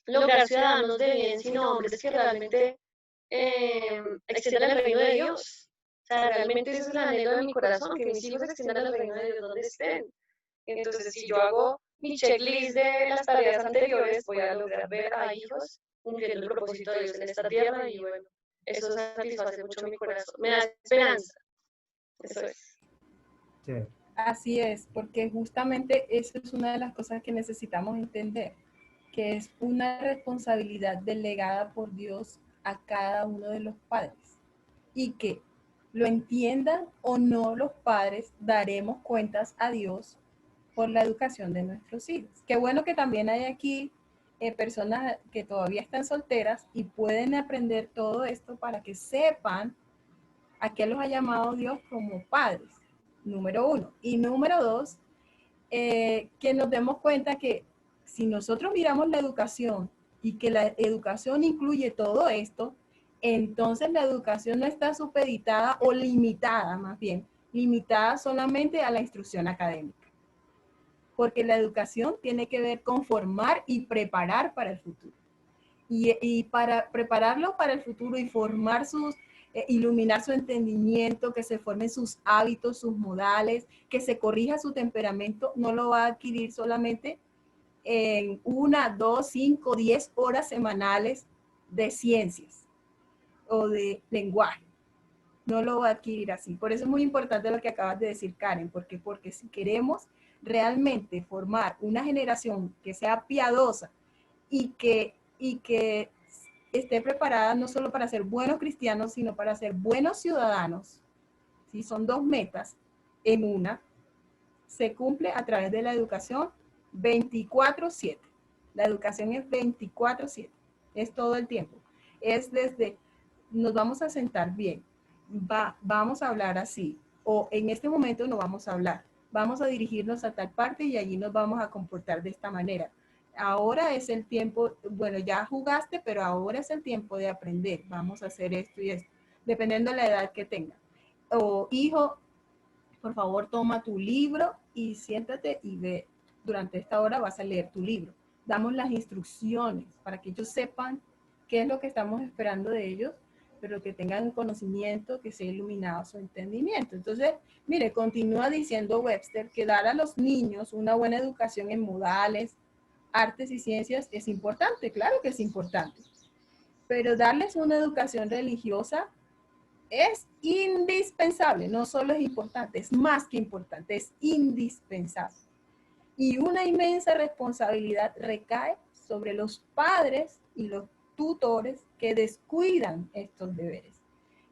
lograr ciudadanos de bien, sino hombres que realmente extiendan el reino de Dios. O sea, realmente ese es el anhelo de mi corazón, que mis hijos extiendan el reino de Dios donde estén. Entonces, si yo hago mi checklist de las tareas anteriores, voy a lograr ver a hijos cumpliendo el propósito de Dios en esta tierra y bueno, eso satisface mucho mi corazón, me da esperanza. Eso es. Sí. Así es, porque justamente eso es una de las cosas que necesitamos entender, que es una responsabilidad delegada por Dios a cada uno de los padres y que lo entiendan o no los padres, daremos cuentas a Dios por la educación de nuestros hijos. Qué bueno que también hay aquí personas que todavía están solteras y pueden aprender todo esto para que sepan a qué los ha llamado Dios como padres, número uno. Y número dos, que nos demos cuenta que si nosotros miramos la educación y que la educación incluye todo esto, entonces la educación no está supeditada o limitada, más bien, limitada solamente a la instrucción académica. Porque la educación tiene que ver con formar y preparar para el futuro. Y para prepararlo para el futuro y formar sus, iluminar su entendimiento, que se formen sus hábitos, sus modales, que se corrija su temperamento, no lo va a adquirir solamente en 1, 2, 5, 10 horas semanales de ciencias o de lenguaje. No lo va a adquirir así. Por eso es muy importante lo que acabas de decir, Karen, porque si queremos realmente formar una generación que sea piadosa y que esté preparada no solo para ser buenos cristianos, sino para ser buenos ciudadanos, ¿sí? Son dos metas en una, se cumple a través de la educación 24/7. La educación es 24/7, es todo el tiempo. Es desde, nos vamos a sentar bien, vamos a hablar así, o en este momento no vamos a hablar, vamos a dirigirnos a tal parte y allí nos vamos a comportar de esta manera. Ahora es el tiempo, bueno, ya jugaste, pero ahora es el tiempo de aprender. Vamos a hacer esto y esto, dependiendo de la edad que tenga. O hijo, por favor, toma tu libro y siéntate y ve. Durante esta hora vas a leer tu libro. Damos las instrucciones para que ellos sepan qué es lo que estamos esperando de ellos, pero que tengan conocimiento, que sea iluminado su entendimiento. Entonces, mire, continúa diciendo Webster que dar a los niños una buena educación en modales, artes y ciencias es importante, claro que es importante, pero darles una educación religiosa es indispensable, no solo es importante, es más que importante, es indispensable. Y una inmensa responsabilidad recae sobre los padres y los tutores que descuidan estos deberes.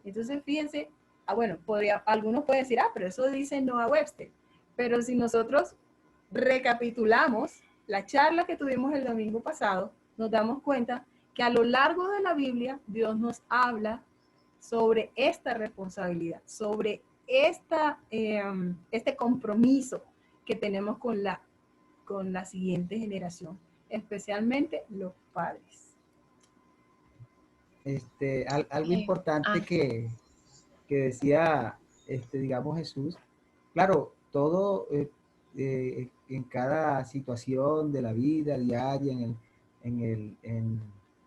Entonces, fíjense, bueno, algunos pueden decir, pero eso dice Noah Webster. Pero si nosotros recapitulamos la charla que tuvimos el domingo pasado, nos damos cuenta que a lo largo de la Biblia, Dios nos habla sobre esta responsabilidad, sobre este compromiso que tenemos con la siguiente generación, especialmente los padres. Algo importante que decía, digamos, Jesús, claro, todo en cada situación de la vida diaria, en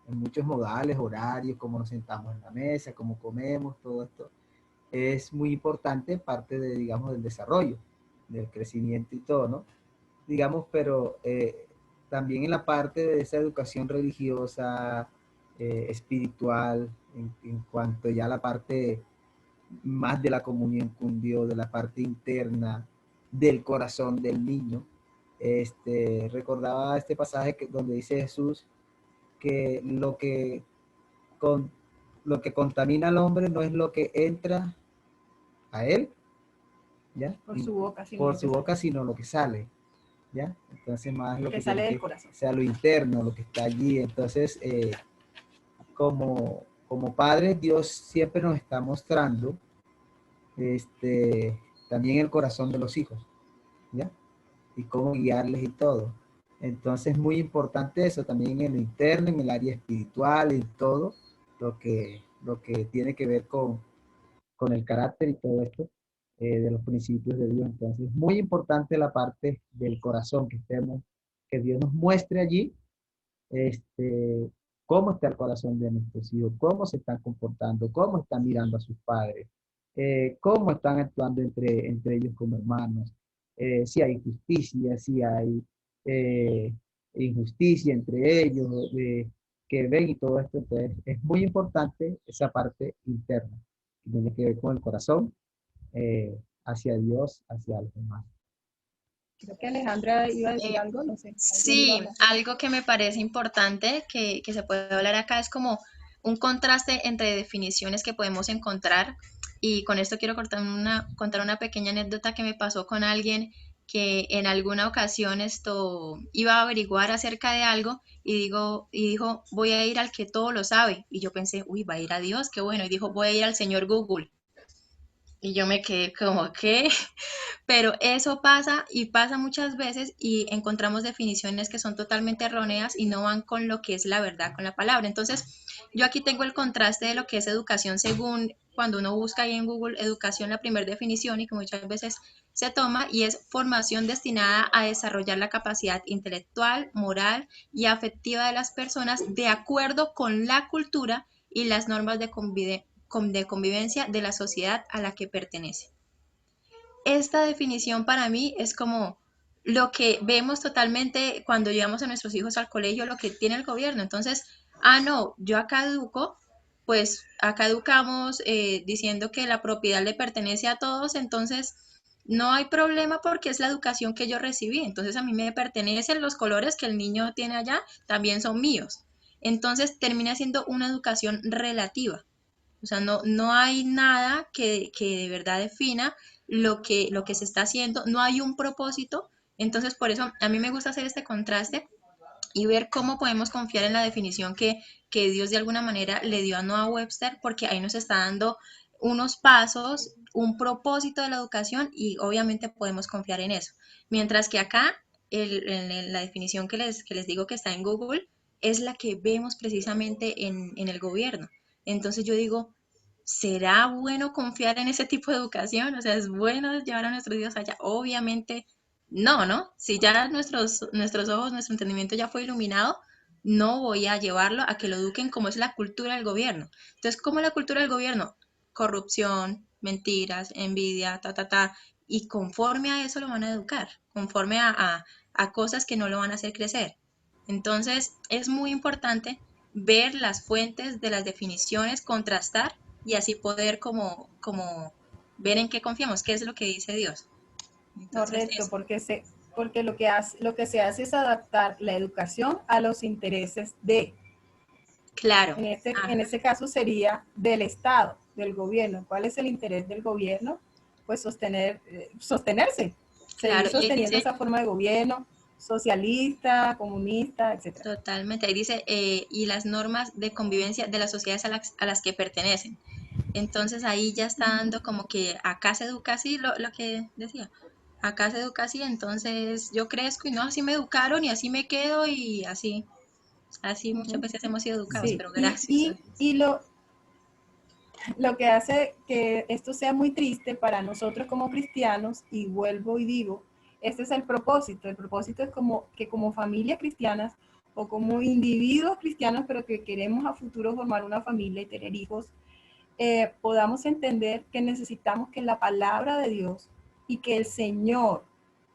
muchos modales, horarios, cómo nos sentamos en la mesa, cómo comemos, todo esto es muy importante, parte de, digamos, del desarrollo, del crecimiento y todo, ¿no? Digamos, pero también en la parte de esa educación religiosa, espiritual, en cuanto ya a la parte más de la comunión con Dios, de la parte interna del corazón del niño. Recordaba este pasaje donde dice Jesús que lo que contamina al hombre no es lo que entra a él, ¿ya? Por su boca, sino lo que sale, ¿ya? Entonces más lo que sale del corazón. O sea, lo interno, lo que está allí. Entonces, como padres, Dios siempre nos está mostrando también el corazón de los hijos, ¿ya? Y cómo guiarles y todo. Entonces, muy importante eso también en lo interno, en el área espiritual, en todo lo que tiene que ver con el carácter y todo esto de los principios de Dios. Entonces, muy importante la parte del corazón, que Dios nos muestre allí cómo está el corazón de nuestros hijos, cómo se están comportando, cómo están mirando a sus padres, cómo están actuando entre ellos como hermanos, si hay justicia, si hay injusticia entre ellos, que ven y todo esto. Entonces, es muy importante esa parte interna, que tiene que ver con el corazón, hacia Dios, hacia los demás. Creo que Alejandra iba a decir algo, no sé. Sí, algo que me parece importante que se puede hablar acá es como un contraste entre definiciones que podemos encontrar, y con esto quiero contar una pequeña anécdota que me pasó con alguien que en alguna ocasión iba a averiguar acerca de algo y dijo, voy a ir al que todo lo sabe, y yo pensé, uy, va a ir a Dios, qué bueno, y dijo, voy a ir al señor Google, y yo me quedé como, ¿qué? Pero eso pasa y pasa muchas veces, y encontramos definiciones que son totalmente erróneas y no van con lo que es la verdad, con la palabra. Entonces, yo aquí tengo el contraste de lo que es educación según cuando uno busca ahí en Google educación, la primera definición, y que muchas veces se toma, y es formación destinada a desarrollar la capacidad intelectual, moral y afectiva de las personas de acuerdo con la cultura y las normas de convivencia de la sociedad a la que pertenece. Esta definición para mí es como lo que vemos totalmente cuando llevamos a nuestros hijos al colegio, lo que tiene el gobierno. Entonces, no, yo acá educo, pues acá educamos diciendo que la propiedad le pertenece a todos, entonces no hay problema porque es la educación que yo recibí. Entonces a mí me pertenecen los colores que el niño tiene allá, también son míos. Entonces termina siendo una educación relativa. O sea, no hay nada que de verdad defina lo que se está haciendo, no hay un propósito. Entonces, por eso a mí me gusta hacer este contraste y ver cómo podemos confiar en la definición que Dios de alguna manera le dio a Noah Webster, porque ahí nos está dando unos pasos, un propósito de la educación, y obviamente podemos confiar en eso. Mientras que acá la definición que les digo que está en Google es la que vemos precisamente en el gobierno. Entonces yo digo, ¿será bueno confiar en ese tipo de educación? O sea, ¿es bueno llevar a nuestros hijos allá? Obviamente no, ¿no? Si ya nuestros ojos, nuestro entendimiento ya fue iluminado, no voy a llevarlo a que lo eduquen como es la cultura del gobierno. Entonces, ¿cómo es la cultura del gobierno? Corrupción, mentiras, envidia, y conforme a eso lo van a educar, conforme a cosas que no lo van a hacer crecer. Entonces, es muy importante ver las fuentes de las definiciones, contrastar y así poder como ver en qué confiamos, qué es lo que dice Dios. Entonces, Correcto, porque lo que se hace es adaptar la educación a los intereses de, claro, en este caso sería del Estado, del gobierno. ¿Cuál es el interés del gobierno? Pues sostenerse, seguir claro, y ahí sosteniendo dice, esa forma de gobierno socialista, comunista, etcétera. totalmente, ahí dice, y las normas de convivencia de las sociedades a las que pertenecen. Entonces ahí ya está dando como que acá se educa así, lo que decía, acá se educa así, entonces yo crezco y no, así me educaron y así me quedo y así muchas Ujú. veces hemos sido educados, Sí, pero gracias a Dios. y lo que hace que esto sea muy triste para nosotros como cristianos, y vuelvo y digo, este es el propósito. El propósito es como que como familias cristianas o como individuos cristianos, pero que queremos a futuro formar una familia y tener hijos, podamos entender que necesitamos que la palabra de Dios y que el Señor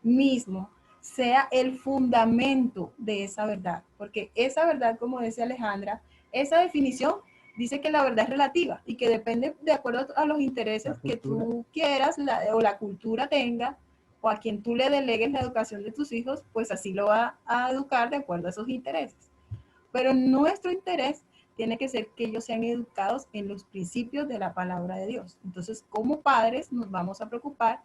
mismo sea el fundamento de esa verdad. Porque esa verdad, como dice Alejandra, esa definición dice que la verdad es relativa y que depende de acuerdo a los intereses que tú quieras o la cultura tenga, o a quien tú le delegues la educación de tus hijos, pues así lo va a educar de acuerdo a esos intereses. Pero nuestro interés tiene que ser que ellos sean educados en los principios de la palabra de Dios. Entonces, como padres, nos vamos a preocupar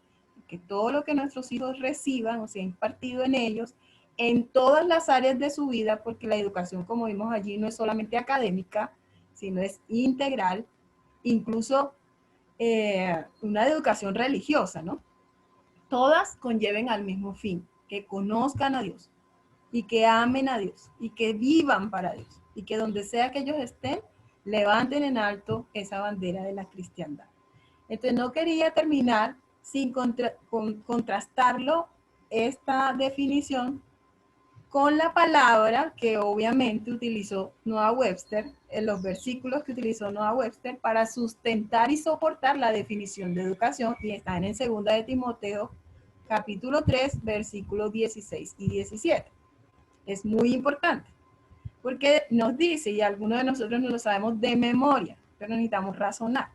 que todo lo que nuestros hijos reciban o sea impartido en ellos, en todas las áreas de su vida, porque la educación, como vimos allí, no es solamente académica, sino es integral, incluso una educación religiosa, ¿no? Todas conlleven al mismo fin, que conozcan a Dios y que amen a Dios y que vivan para Dios y que donde sea que ellos estén, levanten en alto esa bandera de la cristiandad. Entonces no quería terminar sin contrastarlo, esta definición, con la palabra que obviamente utilizó Noah Webster, en los versículos que utilizó Noah Webster para sustentar y soportar la definición de educación, y están en 2 de Timoteo, capítulo 3, versículos 16 y 17. Es muy importante, porque nos dice, y algunos de nosotros no lo sabemos de memoria, pero necesitamos razonar.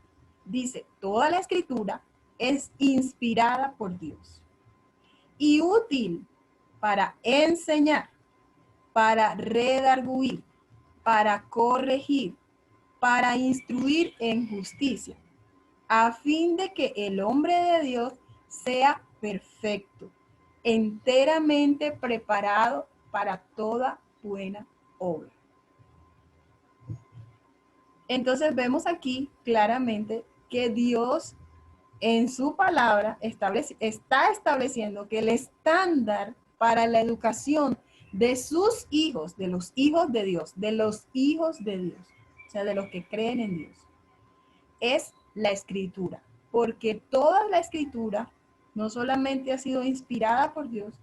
Dice, toda la escritura es inspirada por Dios y útil para enseñar, para redarguir, para corregir, para instruir en justicia, a fin de que el hombre de Dios sea perfecto, enteramente preparado para toda buena obra. Entonces vemos aquí claramente que Dios en su palabra está estableciendo que el estándar para la educación de sus hijos, de los hijos de Dios, o sea, de los que creen en Dios, es la escritura. Porque toda la escritura no solamente ha sido inspirada por Dios,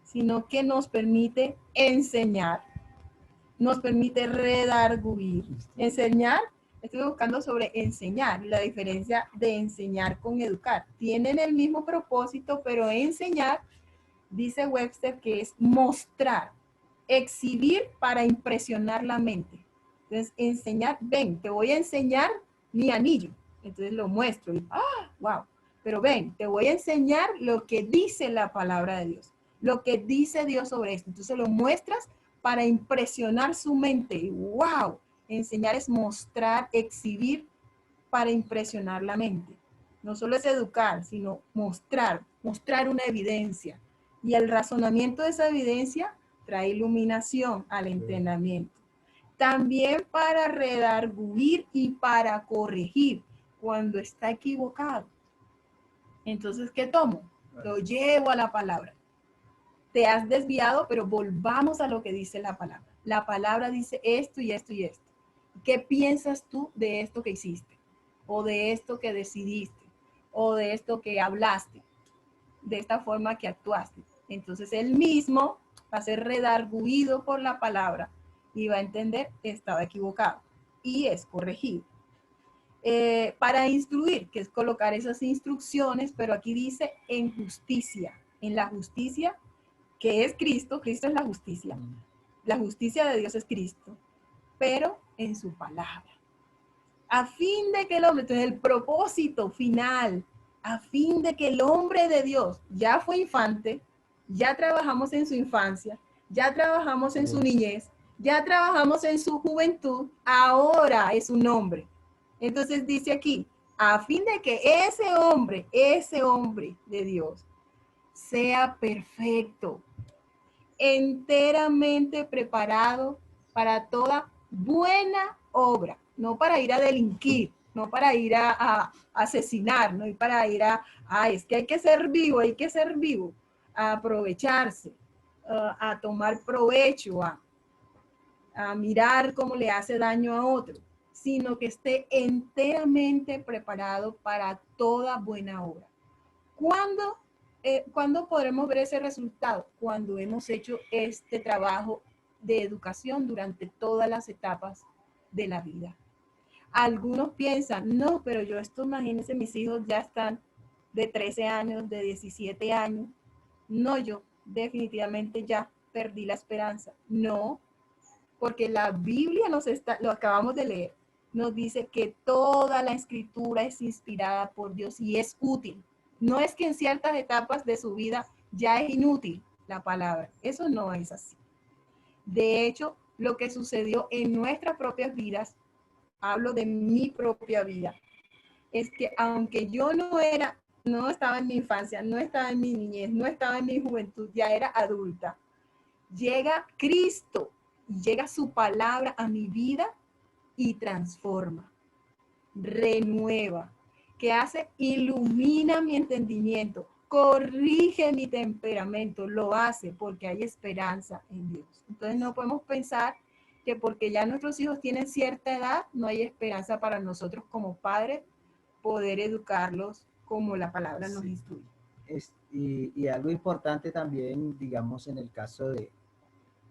sino que nos permite enseñar, nos permite redarguir. Enseñar, estoy buscando sobre enseñar y la diferencia de enseñar con educar. Tienen el mismo propósito, pero enseñar, dice Webster, que es mostrar, exhibir para impresionar la mente. Entonces, enseñar, ven, te voy a enseñar mi anillo. Entonces lo muestro y, wow. Pero ven, te voy a enseñar lo que dice la palabra de Dios, lo que dice Dios sobre esto. Entonces lo muestras para impresionar su mente. Y, wow, enseñar es mostrar, exhibir para impresionar la mente. No solo es educar, sino mostrar una evidencia. Y el razonamiento de esa evidencia trae iluminación al entendimiento. También para redarguir y para corregir cuando está equivocado. Entonces, ¿qué tomo? Lo llevo a la palabra. te has desviado, pero volvamos a lo que dice la palabra. La palabra dice esto y esto y esto. ¿Qué piensas tú de esto que hiciste? O de esto que decidiste, o de esto que hablaste, de esta forma que actuaste. Entonces él mismo va a ser redarguido por la palabra y va a entender que estaba equivocado y es corregido. Para instruir, que es colocar esas instrucciones, pero aquí dice en justicia, en la justicia que es Cristo. Cristo es la justicia de Dios es Cristo, pero en su palabra. A fin de que el hombre, entonces el propósito final, a fin de que el hombre de Dios ya fue infante, ya trabajamos en su infancia, ya trabajamos en su niñez, ya trabajamos en su juventud, ahora es un hombre. Entonces dice aquí, a fin de que ese hombre de Dios, sea perfecto, enteramente preparado para toda buena obra, no para ir a delinquir, no para ir a asesinar, no para ir es que hay que ser vivo, a aprovecharse, a tomar provecho, a mirar cómo le hace daño a otro, sino que esté enteramente preparado para toda buena obra. ¿Cuándo podremos ver ese resultado? Cuando hemos hecho este trabajo de educación durante todas las etapas de la vida. Algunos piensan, no, pero imagínense, mis hijos ya están de 13 años, de 17 años. No, yo definitivamente ya perdí la esperanza. No, porque la Biblia lo acabamos de leer, nos dice que toda la escritura es inspirada por Dios y es útil. No es que en ciertas etapas de su vida ya es inútil la palabra. Eso no es así. De hecho, lo que sucedió en nuestras propias vidas, hablo de mi propia vida, es que aunque yo no estaba en mi infancia, no estaba en mi niñez, no estaba en mi juventud, ya era adulta, llega Cristo, llega su palabra a mi vida y transforma, renueva. ¿Qué hace? Ilumina mi entendimiento, corrige mi temperamento, lo hace porque hay esperanza en Dios. Entonces no podemos pensar que porque ya nuestros hijos tienen cierta edad, no hay esperanza para nosotros como padres poder educarlos como la palabra nos instruye. Y algo importante también, digamos, en el caso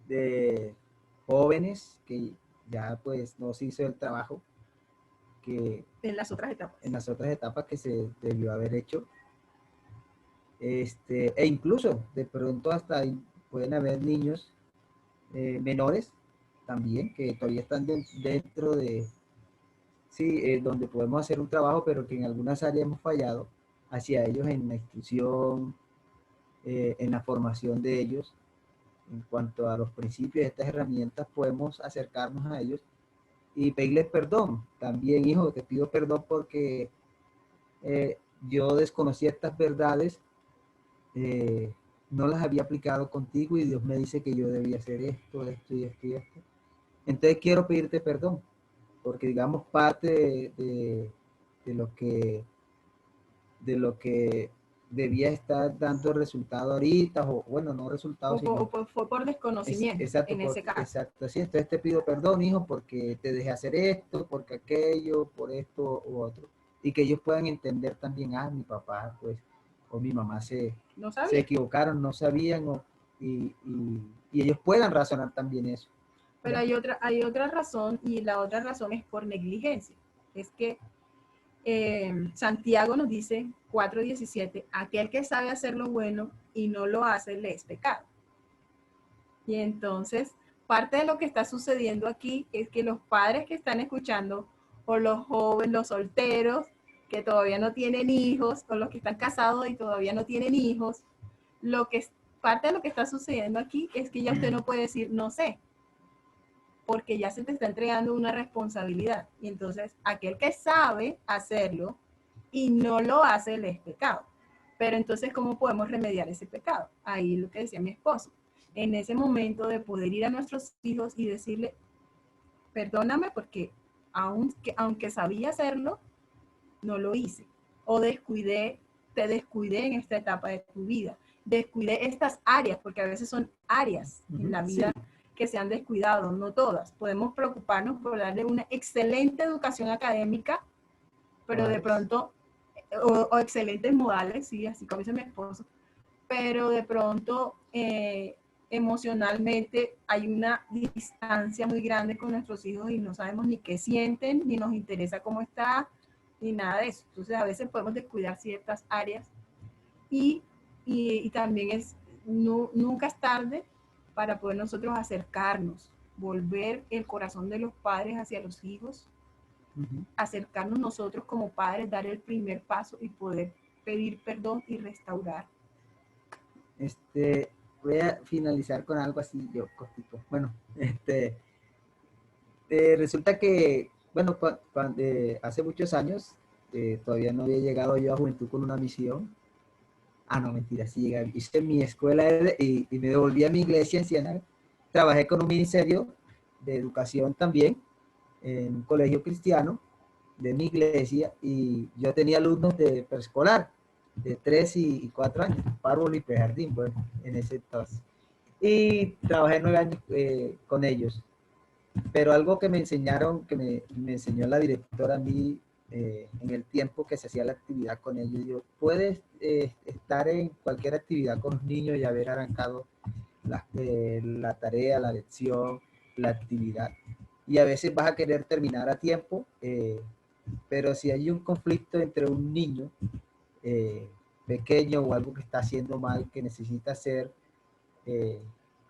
de jóvenes que ya pues no se hizo el trabajo que en las otras etapas que se debió haber hecho, e incluso de pronto hasta pueden haber niños menores también que todavía están dentro de donde podemos hacer un trabajo, pero que en algunas áreas hemos fallado hacia ellos en la instrucción, en la formación de ellos. En cuanto a los principios de estas herramientas, podemos acercarnos a ellos y pedirles perdón. También, hijo, te pido perdón porque yo desconocí estas verdades, no las había aplicado contigo y Dios me dice que yo debía hacer esto y esto y esto. Entonces quiero pedirte perdón, porque digamos parte de lo que debía estar dando resultado ahorita, o bueno, no resultados, sino fue por desconocimiento, exacto, en ese caso. Exacto, sí, entonces te pido perdón, hijo, porque te dejé hacer esto, porque aquello, por esto u otro, y que ellos puedan entender también, mi papá, pues, o mi mamá se equivocaron, no sabían, y ellos puedan razonar también eso. Pero hay otra razón, y la otra razón es por negligencia. Es que Santiago nos dice 4:17, aquel que sabe hacer lo bueno y no lo hace, le es pecado. Y entonces, parte de lo que está sucediendo aquí es que los padres que están escuchando, o los jóvenes, los solteros, que todavía no tienen hijos, o los que están casados y todavía no tienen hijos, parte de lo que está sucediendo aquí es que ya usted no puede decir no sé, porque ya se te está entregando una responsabilidad. Y entonces, aquel que sabe hacerlo y no lo hace, le es pecado. Pero entonces, ¿cómo podemos remediar ese pecado? Ahí lo que decía mi esposo. En ese momento de poder ir a nuestros hijos y decirle, perdóname porque aunque sabía hacerlo, no lo hice. O te descuidé en esta etapa de tu vida. descuide estas áreas, porque a veces son áreas en la vida que se han descuidado, no todas. Podemos preocuparnos por darle una excelente educación académica, pero de pronto, o excelentes modales, sí, así como dice mi esposo, pero de pronto emocionalmente hay una distancia muy grande con nuestros hijos y no sabemos ni qué sienten, ni nos interesa cómo está, ni nada de eso. Entonces a veces podemos descuidar ciertas áreas y también nunca es tarde para poder nosotros acercarnos, volver el corazón de los padres hacia los hijos, acercarnos nosotros como padres, dar el primer paso y poder pedir perdón y restaurar. Voy a finalizar con algo así, yo cortito. Bueno, resulta que, bueno, hace muchos años, todavía no había llegado yo a Juventud con una misión. No, mentira, sí llegué. Hice mi escuela y me devolví a mi iglesia en Ciénaga. Trabajé con un ministerio de educación también, en un colegio cristiano de mi iglesia, y yo tenía alumnos de preescolar, de 3 y 4 años, párvulo y prejardín, bueno, en ese entonces. Y trabajé 9 años con ellos. Pero algo que me enseñaron, que me enseñó la directora a mí, en el tiempo que se hacía la actividad con ellos, yo, puedes estar en cualquier actividad con los niños y haber arrancado la tarea, la lección, la actividad. Y a veces vas a querer terminar a tiempo, pero si hay un conflicto entre un niño pequeño o algo que está haciendo mal, que necesita ser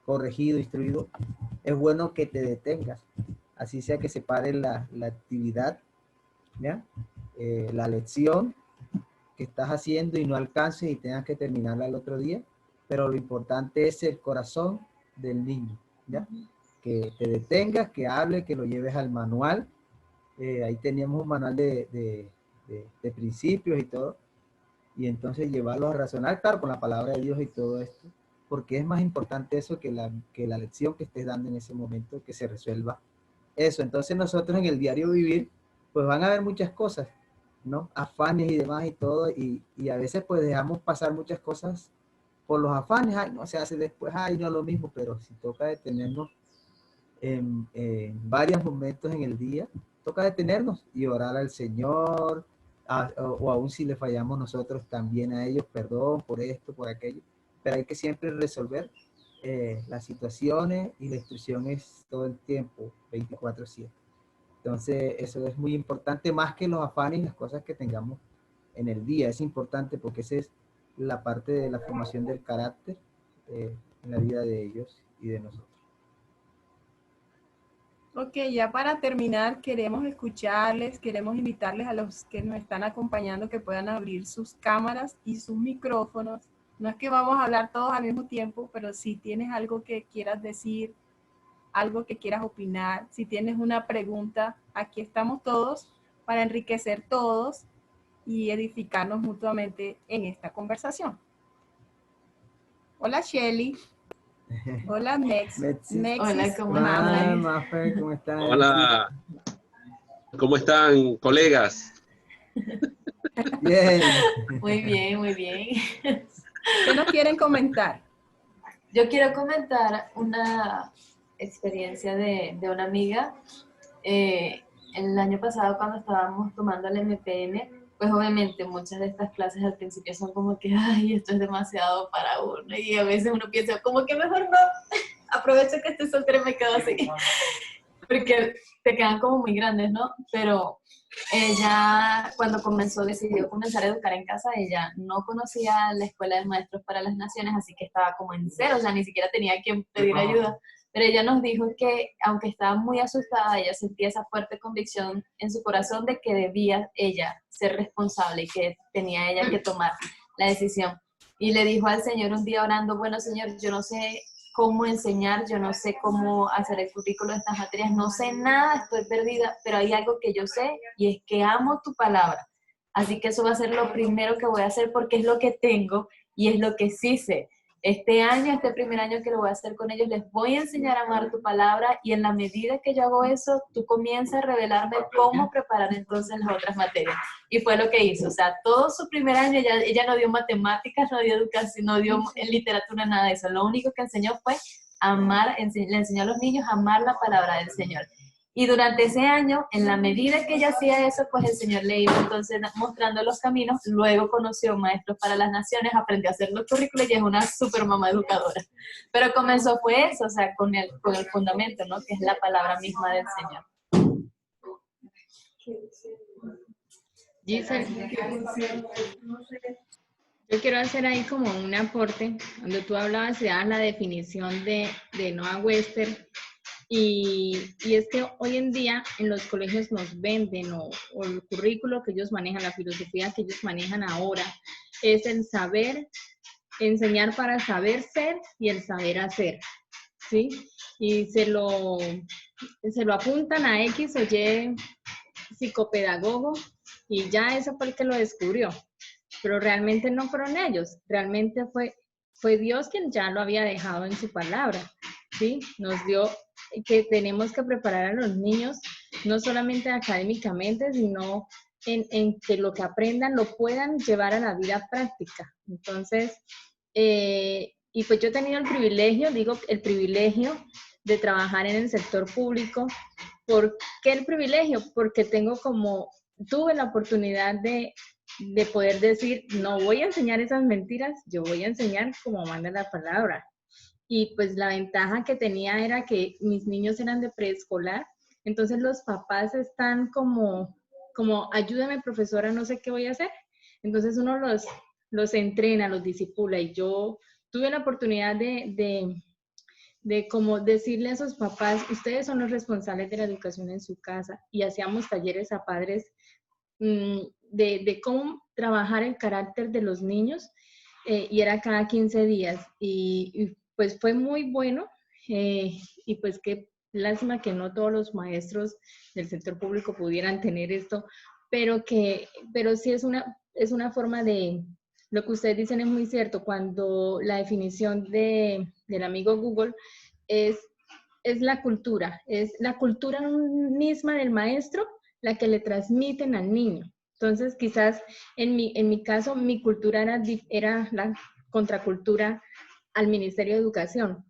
corregido, instruido, es bueno que te detengas, así sea que se pare la actividad, ¿ya? La lección que estás haciendo y no alcances y tengas que terminarla el otro día, pero lo importante es el corazón del niño, ¿ya? Que te detengas, que hable, que lo lleves al manual. Ahí teníamos un manual de principios y todo, y entonces llevarlo a razonar, claro, con la palabra de Dios y todo esto, porque es más importante eso que la lección que estés dando en ese momento, que se resuelva eso. Entonces nosotros en el diario vivir, pues van a haber muchas cosas, ¿no? Afanes y demás y todo, y a veces pues dejamos pasar muchas cosas por los afanes. Ay, no se hace después, ay, no lo mismo, pero si toca detenernos en varios momentos en el día, toca detenernos y orar al Señor, o aún si le fallamos nosotros también a ellos, perdón por esto, por aquello, pero hay que siempre resolver las situaciones, y la instrucción es todo el tiempo, 24/7. Entonces eso es muy importante, más que los afanes y las cosas que tengamos en el día. Es importante porque esa es la parte de la formación del carácter en la vida de ellos y de nosotros. Ok, ya para terminar, queremos escucharles, queremos invitarles a los que nos están acompañando que puedan abrir sus cámaras y sus micrófonos. No es que vamos a hablar todos al mismo tiempo, pero si tienes algo que quieras decir, algo que quieras opinar, si tienes una pregunta, aquí estamos todos para enriquecer todos y edificarnos mutuamente en esta conversación. Hola Shelly. Hola Mex. Hola, ¿cómo están? Mafer, ¿cómo están? Hola, ¿cómo están, colegas? Bien. Muy bien, muy bien. ¿Qué nos quieren comentar? Yo quiero comentar una experiencia de una amiga. El año pasado, cuando estábamos tomando el MPN, pues obviamente muchas de estas clases al principio son como que, ay, esto es demasiado para uno, y a veces uno piensa como que mejor no, aprovecho que estoy soltera y me quedo así, porque te quedan como muy grandes, ¿no? Pero ella, cuando decidió comenzar a educar en casa, ella no conocía la Escuela de Maestros para las Naciones, así que estaba como en cero, o sea, ni siquiera tenía quien pedir ayuda. Pero ella nos dijo que, aunque estaba muy asustada, ella sentía esa fuerte convicción en su corazón de que debía ella ser responsable y que tenía ella que tomar la decisión. Y le dijo al Señor un día orando, bueno, Señor, yo no sé cómo enseñar, yo no sé cómo hacer el currículo de estas materias, no sé nada, estoy perdida, pero hay algo que yo sé y es que amo tu palabra. Así que eso va a ser lo primero que voy a hacer porque es lo que tengo y es lo que sí sé. este año, este primer año que lo voy a hacer con ellos, les voy a enseñar a amar tu palabra y en la medida que yo hago eso, tú comienzas a revelarme cómo preparar entonces las otras materias. Y fue lo que hizo, o sea, todo su primer año ella no dio matemáticas, no dio educación, no dio literatura, nada de eso. Lo único que enseñó fue amar, le enseñó a los niños a amar la palabra del Señor. Y durante ese año, en la medida que ella hacía eso, pues el Señor le iba entonces mostrando los caminos. Luego conoció Maestros para las Naciones, aprendió a hacer los currículos y es una super mamá educadora. Pero comenzó fue eso, o sea, con el fundamento, ¿no? Que es la palabra misma del Señor. Giselle, yo quiero hacer ahí como un aporte, cuando tú hablabas de la definición de Noah Webster, y es que hoy en día en los colegios nos venden o el currículo que ellos manejan, la filosofía que ellos manejan ahora, es el saber, enseñar para saber ser y el saber hacer, ¿sí? Y se lo apuntan a X o Y psicopedagogo y ya eso fue el que lo descubrió. Pero realmente no fueron ellos, realmente fue Dios quien ya lo había dejado en su palabra, ¿sí? Nos dio que tenemos que preparar a los niños, no solamente académicamente, sino en que lo que aprendan lo puedan llevar a la vida práctica. Entonces, y pues yo he tenido el privilegio, de trabajar en el sector público. ¿Por qué el privilegio? Porque tuve la oportunidad de poder decir, no voy a enseñar esas mentiras, yo voy a enseñar como manda la palabra. Y pues la ventaja que tenía era que mis niños eran de preescolar, entonces los papás están como ayúdame profesora, no sé qué voy a hacer. Entonces uno los entrena, los disipula, y yo tuve la oportunidad de como decirle a sus papás, ustedes son los responsables de la educación en su casa, y hacíamos talleres a padres de cómo trabajar el carácter de los niños, y era cada 15 días, y pues fue muy bueno, y pues qué lástima que no todos los maestros del sector público pudieran tener esto, pero sí es una forma de, lo que ustedes dicen es muy cierto, cuando la definición del amigo Google es la cultura misma del maestro la que le transmiten al niño. Entonces, quizás en mi caso, mi cultura era la contracultura al Ministerio de Educación,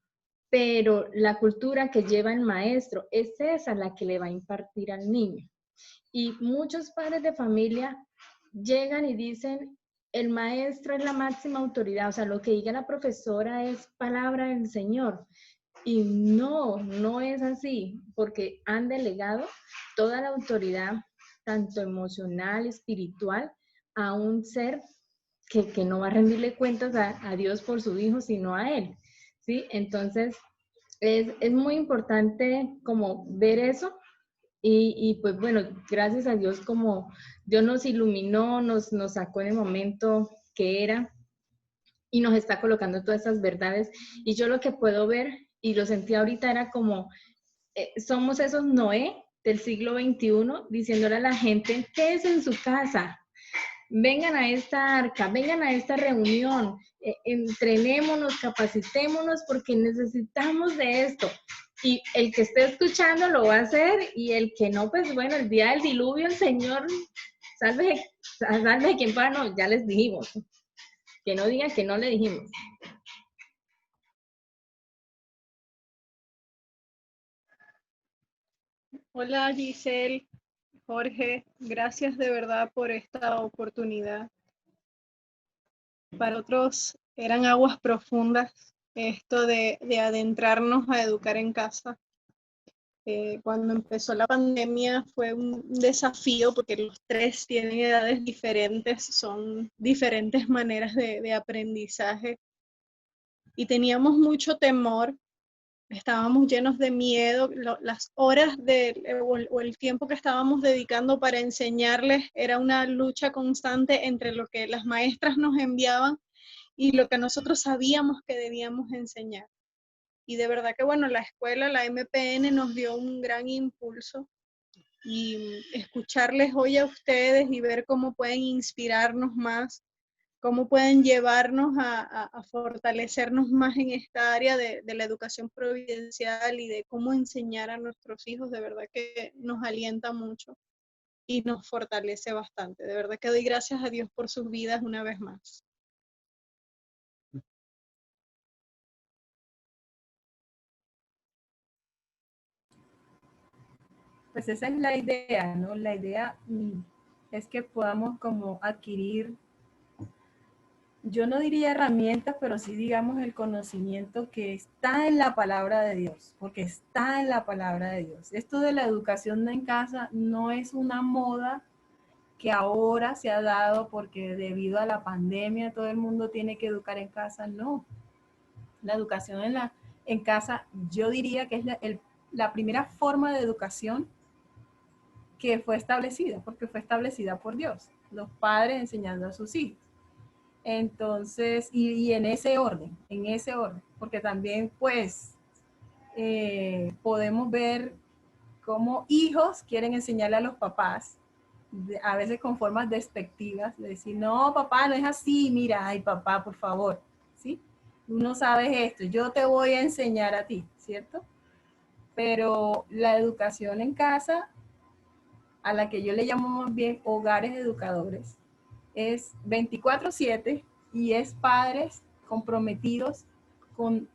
pero la cultura que lleva el maestro es esa la que le va a impartir al niño. Y muchos padres de familia llegan y dicen, el maestro es la máxima autoridad, o sea, lo que diga la profesora es palabra del Señor. Y no es así, porque han delegado toda la autoridad, tanto emocional, espiritual, a un ser que no va a rendirle cuentas a Dios por su hijo, sino a él, ¿sí? Entonces, es muy importante como ver eso, y pues bueno, gracias a Dios, como Dios nos iluminó, nos sacó en el momento que era, y nos está colocando todas estas verdades, y yo lo que puedo ver, y lo sentí ahorita, era como, somos esos Noé del siglo XXI, diciéndole a la gente, quédense en su casa, vengan a esta arca, vengan a esta reunión, entrenémonos, capacitémonos, porque necesitamos de esto. Y el que esté escuchando lo va a hacer, y el que no, pues bueno, el día del diluvio, el Señor, salve de quien pueda, no, ya les dijimos. Que no digan que no le dijimos. Hola Giselle, Jorge, gracias de verdad por esta oportunidad. Para otros eran aguas profundas esto de adentrarnos a educar en casa. Cuando empezó la pandemia fue un desafío, porque los tres tienen edades diferentes, son diferentes maneras de aprendizaje, y teníamos mucho temor. Estábamos llenos de miedo, las horas o el tiempo que estábamos dedicando para enseñarles era una lucha constante entre lo que las maestras nos enviaban y lo que nosotros sabíamos que debíamos enseñar. Y de verdad que bueno, la escuela, la MPN, nos dio un gran impulso, y escucharles hoy a ustedes y ver cómo pueden inspirarnos más cómo pueden llevarnos a fortalecernos más en esta área de la educación providencial y de cómo enseñar a nuestros hijos, de verdad que nos alienta mucho y nos fortalece bastante. De verdad que doy gracias a Dios por sus vidas una vez más. Pues esa es la idea, ¿no? La idea es que podamos como adquirir, yo no diría herramientas, pero sí digamos el conocimiento que está en la palabra de Dios, porque está en la palabra de Dios. Esto de la educación en casa no es una moda que ahora se ha dado porque debido a la pandemia todo el mundo tiene que educar en casa, no. La educación en casa yo diría que es la primera forma de educación que fue establecida, porque fue establecida por Dios, los padres enseñando a sus hijos. Entonces, y en ese orden, porque también pues podemos ver cómo hijos quieren enseñarle a los papás, a veces con formas despectivas, de decir, no, papá, no es así, mira, ay, papá, por favor, ¿sí? Tú no sabes esto, yo te voy a enseñar a ti, ¿cierto? Pero la educación en casa, a la que yo le llamo más bien hogares educadores, es 24/7 y es padres comprometidos con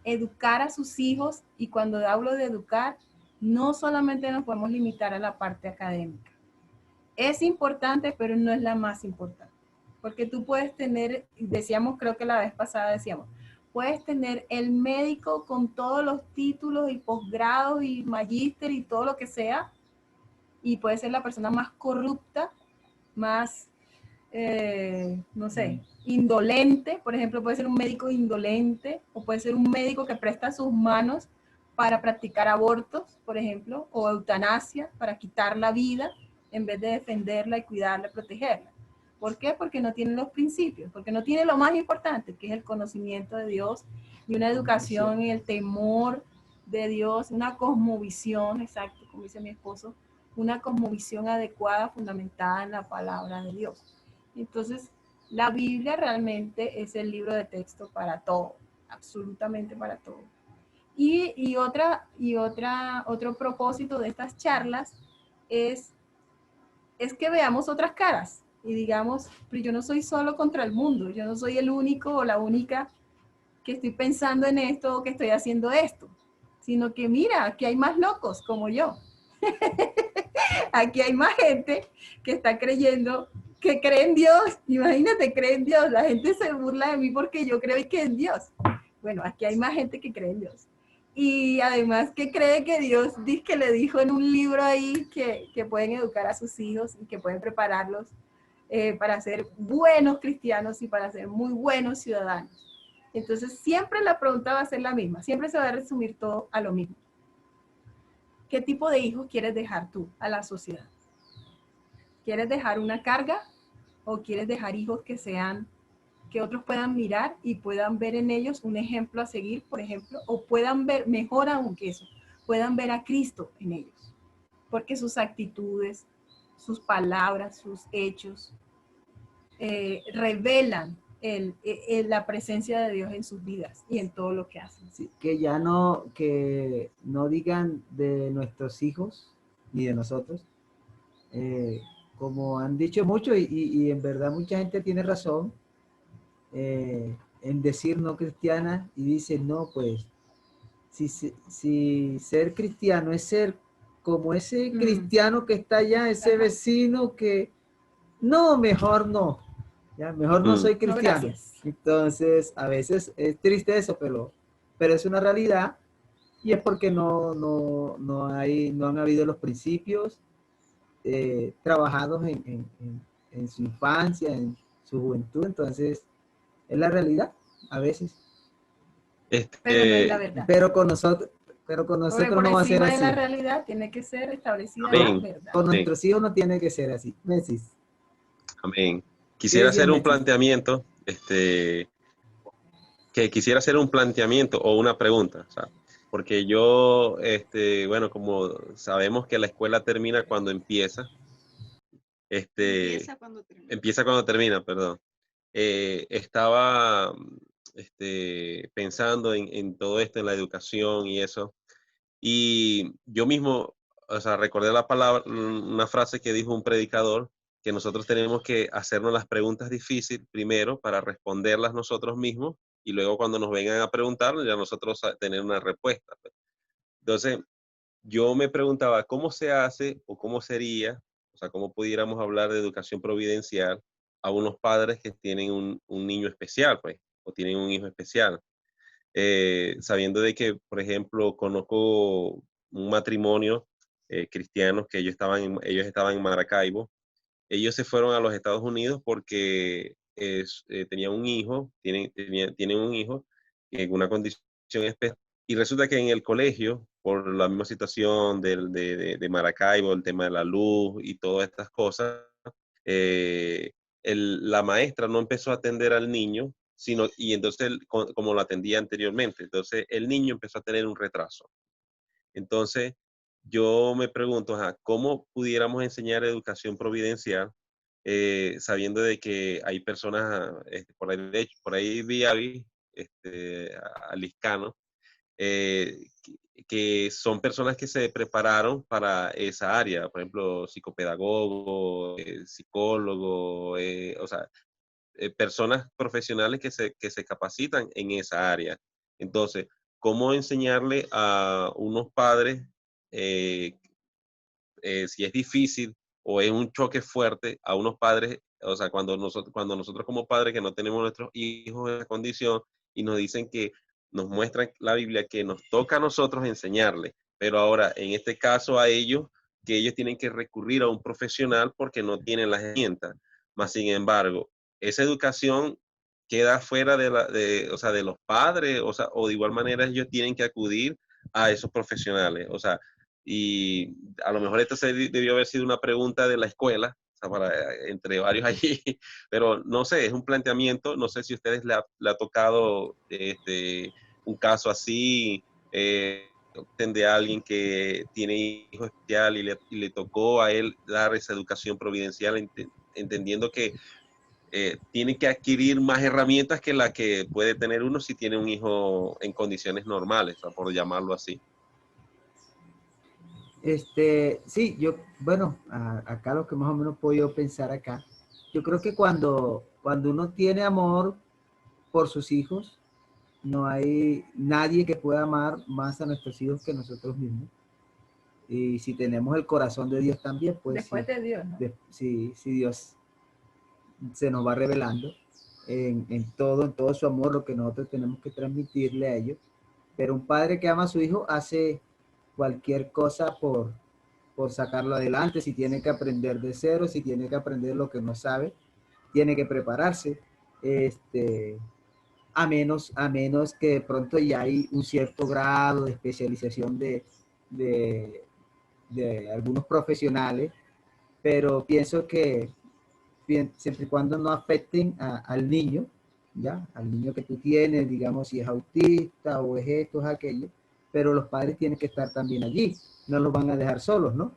educar a sus hijos, y cuando hablo de educar, no solamente nos podemos limitar a la parte académica. Es importante, pero no es la más importante. Porque tú puedes tener, decíamos, creo que la vez pasada decíamos, puedes tener el médico con todos los títulos y posgrados y magíster y todo lo que sea, y puede ser la persona más corrupta, más, no sé, indolente. Por ejemplo, puede ser un médico indolente, o puede ser un médico que presta sus manos para practicar abortos, por ejemplo, o eutanasia, para quitar la vida, en vez de defenderla y cuidarla, protegerla. ¿Por qué? Porque no tiene los principios, porque no tiene lo más importante, que es el conocimiento de Dios y una educación y el temor de Dios, una cosmovisión, exacto, como dice mi esposo, una cosmovisión adecuada, fundamentada en la palabra de Dios. Entonces, la Biblia realmente es el libro de texto para todo, absolutamente para todo. Otro propósito de estas charlas es que veamos otras caras y digamos, pero yo no soy solo contra el mundo, yo no soy el único o la única que estoy pensando en esto o que estoy haciendo esto, sino que mira, aquí hay más locos como yo. Aquí hay más gente que está creyendo, que cree en Dios. Imagínate, cree en Dios. La gente se burla de mí porque yo creo que en Dios. Bueno, aquí hay más gente que cree en Dios. Y además que cree que Dios dice que le dijo en un libro ahí que pueden educar a sus hijos y que pueden prepararlos para ser buenos cristianos y para ser muy buenos ciudadanos. Entonces siempre la pregunta va a ser la misma, siempre se va a resumir todo a lo mismo. ¿Qué tipo de hijos quieres dejar tú a la sociedad? ¿Quieres dejar una carga o quieres dejar hijos que otros puedan mirar y puedan ver en ellos un ejemplo a seguir, por ejemplo, o puedan ver, mejor aún que eso, puedan ver a Cristo en ellos? Porque sus actitudes, sus palabras, sus hechos revelan la presencia de Dios en sus vidas y en todo lo que hacen. Sí, que no digan de nuestros hijos ni de nosotros, como han dicho mucho, y en verdad mucha gente tiene razón en decir no cristiana, y dicen, no, pues, si ser cristiano es ser como ese cristiano que está allá, ese vecino que, no, mejor no. Ya, mejor no soy cristiano. No, entonces, a veces es triste eso, pero es una realidad, y es porque no han habido los principios trabajados en su infancia, en su juventud. Entonces, es la realidad, a veces. Pero no es la verdad. Pero con nosotros no va a ser así. De la realidad tiene que ser establecida la verdad. Con nuestros hijos no tiene que ser así. ¿Mesis? Amén. Quisiera hacer un planteamiento, o una pregunta, ¿sabes? Porque yo, bueno, como sabemos que la escuela termina cuando empieza, empieza cuando termina, perdón. estaba pensando en todo esto, en la educación y eso, y yo mismo, o sea, recordé la palabra, una frase que dijo un predicador, que nosotros tenemos que hacernos las preguntas difíciles primero para responderlas nosotros mismos, y luego cuando nos vengan a preguntar, ya nosotros tener una respuesta. Entonces, yo me preguntaba cómo se hace o cómo sería, o sea, cómo pudiéramos hablar de educación providencial a unos padres que tienen un niño especial, pues, o tienen un hijo especial. Sabiendo de que, por ejemplo, conozco un matrimonio cristianos que ellos estaban en Maracaibo. Ellos se fueron a los Estados Unidos porque tenían un hijo, tienen un hijo en una condición especial. Y resulta que en el colegio, por la misma situación de Maracaibo, el tema de la luz y todas estas cosas, eh, la maestra no empezó a atender al niño, y entonces, como lo atendía anteriormente, entonces el niño empezó a tener un retraso. Entonces, yo me pregunto, ajá, ¿cómo pudiéramos enseñar educación providencial sabiendo de que hay personas, por ahí, de hecho, por ahí vi a Liscano, que son personas que se prepararon para esa área, por ejemplo, psicopedagogo, psicólogo, o sea, personas profesionales que se capacitan en esa área. Entonces, ¿cómo enseñarle a unos padres eh, si es difícil o es un choque fuerte a unos padres, o sea, cuando nosotros como padres que no tenemos nuestros hijos en esa condición y nos dicen que nos muestran la Biblia que nos toca a nosotros enseñarles, pero ahora en este caso a ellos, que ellos tienen que recurrir a un profesional porque no tienen las herramientas. Más sin embargo, esa educación queda fuera o sea, de los padres, o sea, o de igual manera ellos tienen que acudir a esos profesionales, o sea, y a lo mejor esto debió haber sido una pregunta de la escuela, o sea, entre varios allí, pero no sé, es un planteamiento, no sé si a ustedes le ha tocado un caso así, de alguien que tiene hijo especial y le tocó a él dar esa educación providencial, entendiendo que tiene que adquirir más herramientas que la que puede tener uno si tiene un hijo en condiciones normales, o sea, por llamarlo así. Sí, bueno, acá lo que más o menos puedo yo pensar acá, yo creo que cuando uno tiene amor por sus hijos, no hay nadie que pueda amar más a nuestros hijos que nosotros mismos. Y si tenemos el corazón de Dios también, pues Después sí, de Dios, ¿no? si Dios se nos va revelando en todo su amor, lo que nosotros tenemos que transmitirle a ellos. Pero un padre que ama a su hijo hace cualquier cosa por sacarlo adelante, si tiene que aprender de cero, si tiene que aprender lo que no sabe, tiene que prepararse, a menos que de pronto ya hay un cierto grado de especialización de, de algunos profesionales, pero pienso que siempre y cuando no afecten al niño, ¿ya? Al niño que tú tienes, digamos, si es autista o es esto, es aquello, pero los padres tienen que estar también allí, no los van a dejar solos, ¿no?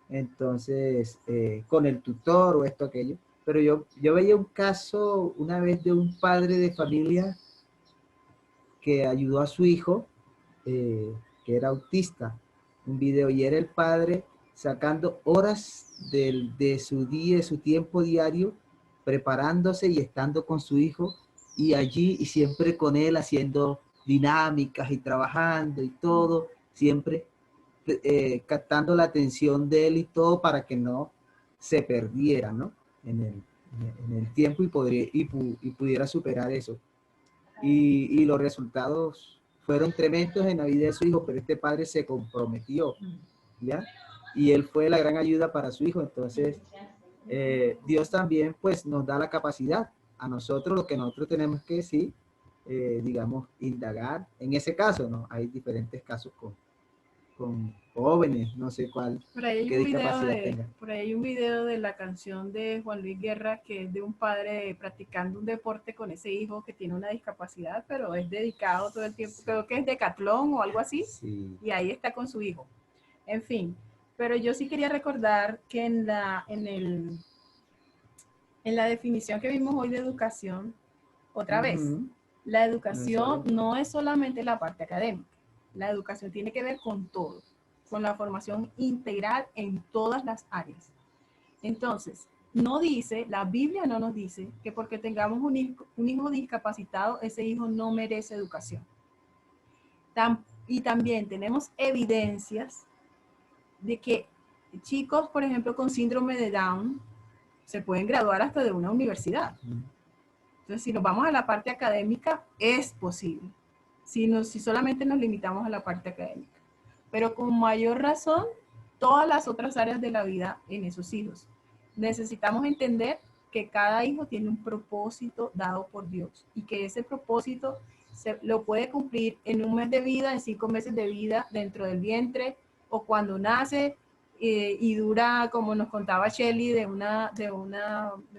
Entonces, con el tutor o esto, aquello. Pero yo veía un caso una vez de un padre de familia que ayudó a su hijo, que era autista, un video, y era el padre sacando horas de su día, de su tiempo diario, preparándose y estando con su hijo, y allí y siempre con él haciendo dinámicas y trabajando y todo, siempre captando la atención de él y todo para que no se perdiera, ¿no? En el tiempo y pudiera superar eso. Y los resultados fueron tremendos en la vida de su hijo, pero este padre se comprometió, ¿ya? Y él fue la gran ayuda para su hijo. Entonces, Dios también pues nos da la capacidad a nosotros, lo que nosotros tenemos que decir, digamos, indagar. En ese caso, ¿no? Hay diferentes casos con jóvenes, no sé qué discapacidad tengan. Por ahí hay un video de la canción de Juan Luis Guerra que es de un padre practicando un deporte con ese hijo que tiene una discapacidad, pero es dedicado todo el tiempo, creo que es decatlón o algo así, sí. Y ahí está con su hijo. En fin, pero yo sí quería recordar que en En la definición que vimos hoy de educación, otra vez, Ujú. la educación Eso. no es solamente la parte académica. La educación tiene que ver con todo, con la formación integral en todas las áreas. Entonces, no dice, la Biblia no nos dice que porque tengamos un hijo discapacitado, ese hijo no merece educación. Y también tenemos evidencias de que chicos, por ejemplo, con síndrome de Down, se pueden graduar hasta de una universidad. Entonces, si nos vamos a la parte académica, es posible. Si solamente nos limitamos a la parte académica. Pero con mayor razón, todas las otras áreas de la vida en esos hijos. Necesitamos entender que cada hijo tiene un propósito dado por Dios y que ese propósito lo puede cumplir en un mes de vida, en 5 meses de vida, dentro del vientre, o cuando nace y dura, como nos contaba Shelly, de una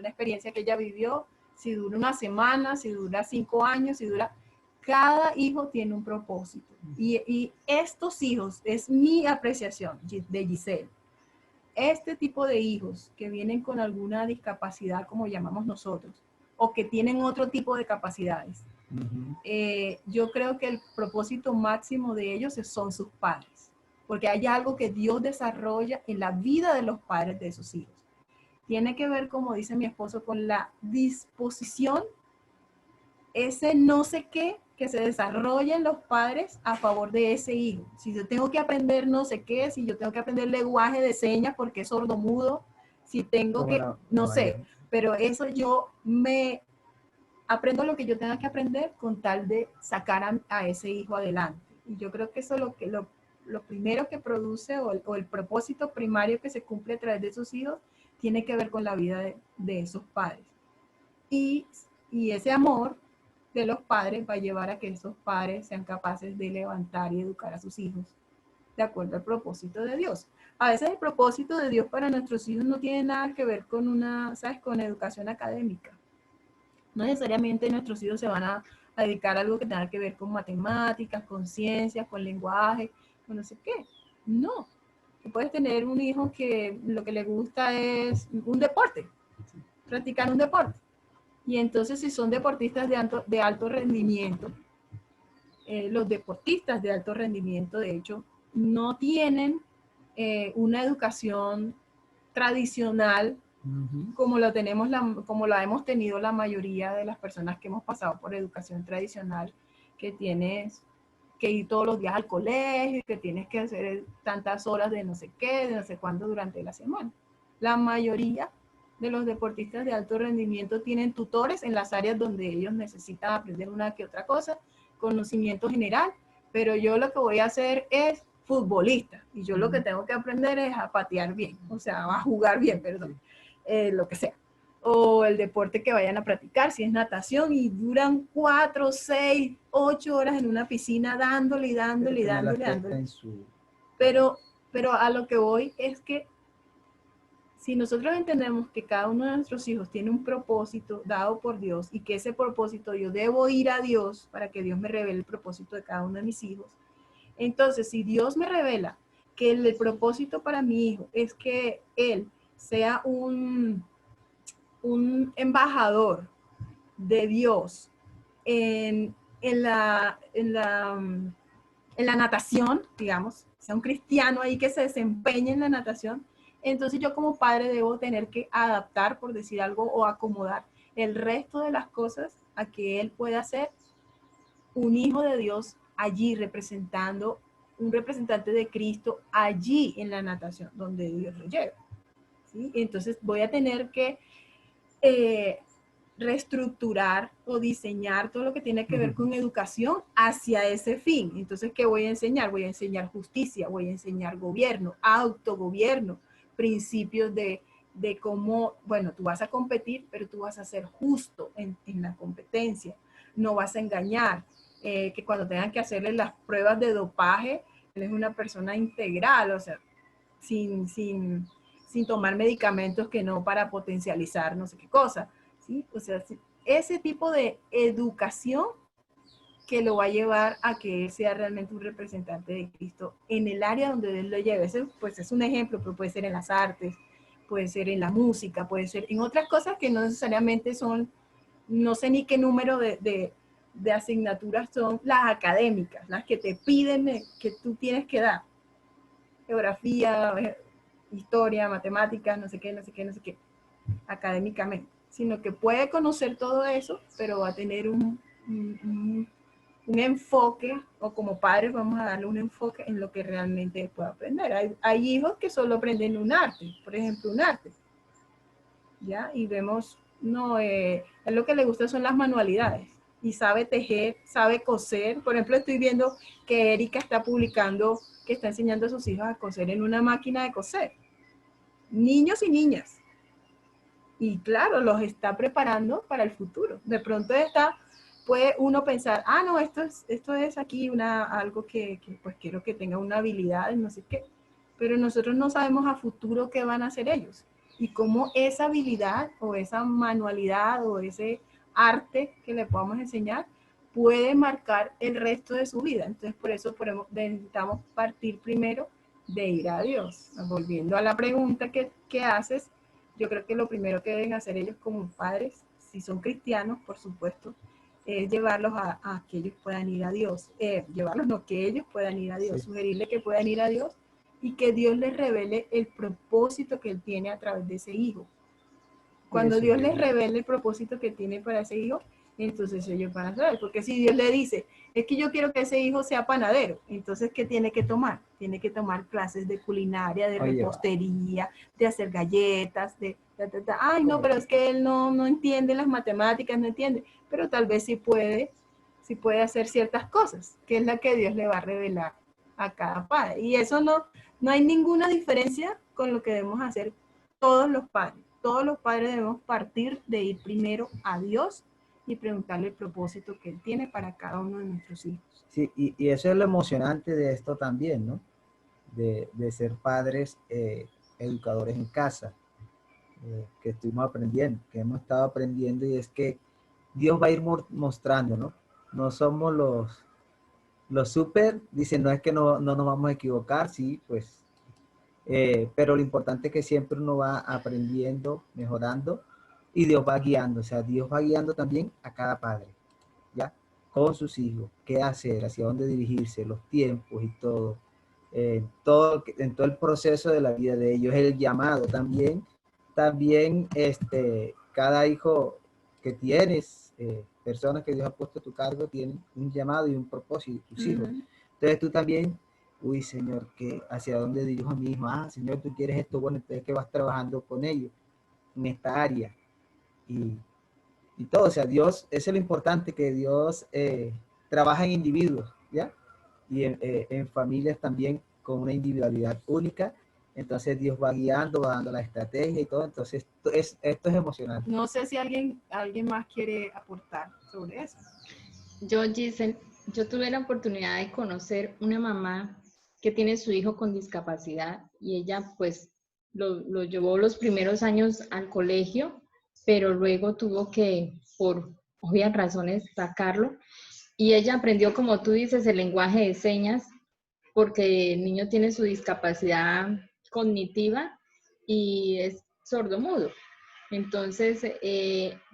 experiencia que ella vivió, si dura una semana, si dura 5 años, si dura... Cada hijo tiene un propósito. Y estos hijos, es mi apreciación de Giselle, este tipo de hijos que vienen con alguna discapacidad, como llamamos nosotros, o que tienen otro tipo de capacidades, yo creo que el propósito máximo de ellos son sus padres, porque hay algo que Dios desarrolla en la vida de los padres de esos hijos. Tiene que ver, como dice mi esposo, con la disposición, ese no sé qué que se desarrolla en los padres a favor de ese hijo. Si yo tengo que aprender no sé qué, si yo tengo que aprender lenguaje de señas porque es sordomudo, si tengo que, no sé, pero eso yo me aprendo lo que yo tenga que aprender con tal de sacar a ese hijo adelante. Y yo creo que eso es lo primero que produce o el propósito primario que se cumple a través de esos hijos tiene que ver con la vida de esos padres. Y ese amor de los padres va a llevar a que esos padres sean capaces de levantar y educar a sus hijos de acuerdo al propósito de Dios. A veces el propósito de Dios para nuestros hijos no tiene nada que ver con con educación académica. No necesariamente nuestros hijos se van a dedicar a algo que tenga que ver con matemáticas, con ciencias, con lenguaje, con no sé qué. No. Tú puedes tener un hijo que lo que le gusta es un deporte, practicar un deporte. Y entonces, si son deportistas de alto rendimiento, los deportistas de alto rendimiento, de hecho, no tienen una educación tradicional como como la hemos tenido la mayoría de las personas que hemos pasado por educación tradicional, que tienes que ir todos los días al colegio, que tienes que hacer tantas horas de no sé qué, de no sé cuándo durante la semana. La mayoría de los deportistas de alto rendimiento tienen tutores en las áreas donde ellos necesitan aprender una que otra cosa, conocimiento general, pero yo lo que voy a hacer es futbolista y yo lo que tengo que aprender es a patear bien, o sea, a jugar bien, perdón, lo que sea. O el deporte que vayan a practicar, si es natación, y duran 4, 6, 8 horas en una piscina dándole y dándole y dándole. Pero a lo que voy es que si nosotros entendemos que cada uno de nuestros hijos tiene un propósito dado por Dios y que ese propósito yo debo ir a Dios para que Dios me revele el propósito de cada uno de mis hijos, entonces si Dios me revela que el propósito para mi hijo es que él sea un embajador de Dios en la natación, digamos, sea un cristiano ahí que se desempeñe en la natación, entonces yo como padre debo tener que adaptar, por decir algo, o acomodar el resto de las cosas a que él pueda ser un hijo de Dios allí representando, un representante de Cristo allí en la natación, donde Dios lo lleva. ¿Sí? Entonces voy a tener que reestructurar o diseñar todo lo que tiene que ver con educación hacia ese fin. Entonces, ¿qué voy a enseñar? Voy a enseñar justicia, voy a enseñar gobierno, autogobierno, principios de cómo, bueno, tú vas a competir, pero tú vas a ser justo en la competencia, no vas a engañar, que cuando tengan que hacerle las pruebas de dopaje, él es una persona integral, o sea, sin tomar medicamentos que no para potencializar no sé qué cosa, ¿sí? O sea, ese tipo de educación que lo va a llevar a que él sea realmente un representante de Cristo en el área donde él lo lleve. Ese, pues es un ejemplo, pero puede ser en las artes, puede ser en la música, puede ser en otras cosas que no necesariamente son, no sé ni qué número de asignaturas son las académicas, las que te piden que tú tienes que dar. Geografía, historia, matemáticas, no sé qué, no sé qué, no sé qué, académicamente. Sino que puede conocer todo eso, pero va a tener un enfoque, o como padres vamos a darle un enfoque en lo que realmente puede aprender. Hay hijos que solo aprenden un arte, por ejemplo, un arte. ¿Ya? Y vemos, no, lo que le gusta son las manualidades. Y sabe tejer, sabe coser. Por ejemplo, estoy viendo que Erika está publicando, que está enseñando a sus hijos a coser en una máquina de coser. Niños y niñas. Y claro, los está preparando para el futuro. De pronto puede uno pensar, ah, no, esto es aquí algo que pues quiero que tenga una habilidad, no sé qué. Pero nosotros no sabemos a futuro qué van a hacer ellos. Y cómo esa habilidad o esa manualidad o ese arte que le podamos enseñar puede marcar el resto de su vida. Entonces, por eso necesitamos partir primero de ir a Dios. Volviendo a la pregunta que haces, yo creo que lo primero que deben hacer ellos como padres, si son cristianos, por supuesto, es llevarlos a que ellos puedan ir a Dios. Que ellos puedan ir a Dios, sí. Sugerirles que puedan ir a Dios y que Dios les revele el propósito que Él tiene a través de ese hijo. Cuando Dios les revele el propósito que tiene para ese hijo, entonces ellos van a saber. Porque si Dios le dice, es que yo quiero que ese hijo sea panadero, entonces ¿qué tiene que tomar? Tiene que tomar clases de culinaria, de repostería, de hacer galletas, Ay, no, pero es que él no entiende las matemáticas, no entiende, pero tal vez sí puede hacer ciertas cosas, que es la que Dios le va a revelar a cada padre. Y eso no hay ninguna diferencia con lo que debemos hacer todos los padres. Todos los padres debemos partir de ir primero a Dios y preguntarle el propósito que Él tiene para cada uno de nuestros hijos. Sí, y eso es lo emocionante de esto también, ¿no? De ser padres educadores en casa, que estuvimos aprendiendo, que hemos estado aprendiendo, y es que Dios va a ir mostrando, ¿no? No somos los súper, dicen, no es que no nos vamos a equivocar, sí, pues, pero lo importante es que siempre uno va aprendiendo, mejorando, y Dios va guiando, o sea, Dios va guiando también a cada padre, ¿ya? Con sus hijos, qué hacer, hacia dónde dirigirse, los tiempos y todo, en todo el proceso de la vida de ellos, el llamado también, cada hijo que tienes, personas que Dios ha puesto a tu cargo, tienen un llamado y un propósito, tus hijos. Entonces tú también, uy, Señor, ¿hacia dónde dirijo a mi hijo? Ah, Señor, tú quieres esto, bueno, entonces que vas trabajando con ellos en esta área. Y todo, o sea, Dios, eso es lo importante, que Dios trabaja en individuos, ¿ya? Y en familias también con una individualidad única. Entonces Dios va guiando, va dando la estrategia y todo. Entonces esto es emocionante. No sé si alguien más quiere aportar sobre eso. Yo, Giselle, yo tuve la oportunidad de conocer una mamá que tiene su hijo con discapacidad y ella pues lo llevó los primeros años al colegio, pero luego tuvo que, por obvias razones, sacarlo. Y ella aprendió, como tú dices, el lenguaje de señas, porque el niño tiene su discapacidad cognitiva y es sordomudo. Entonces,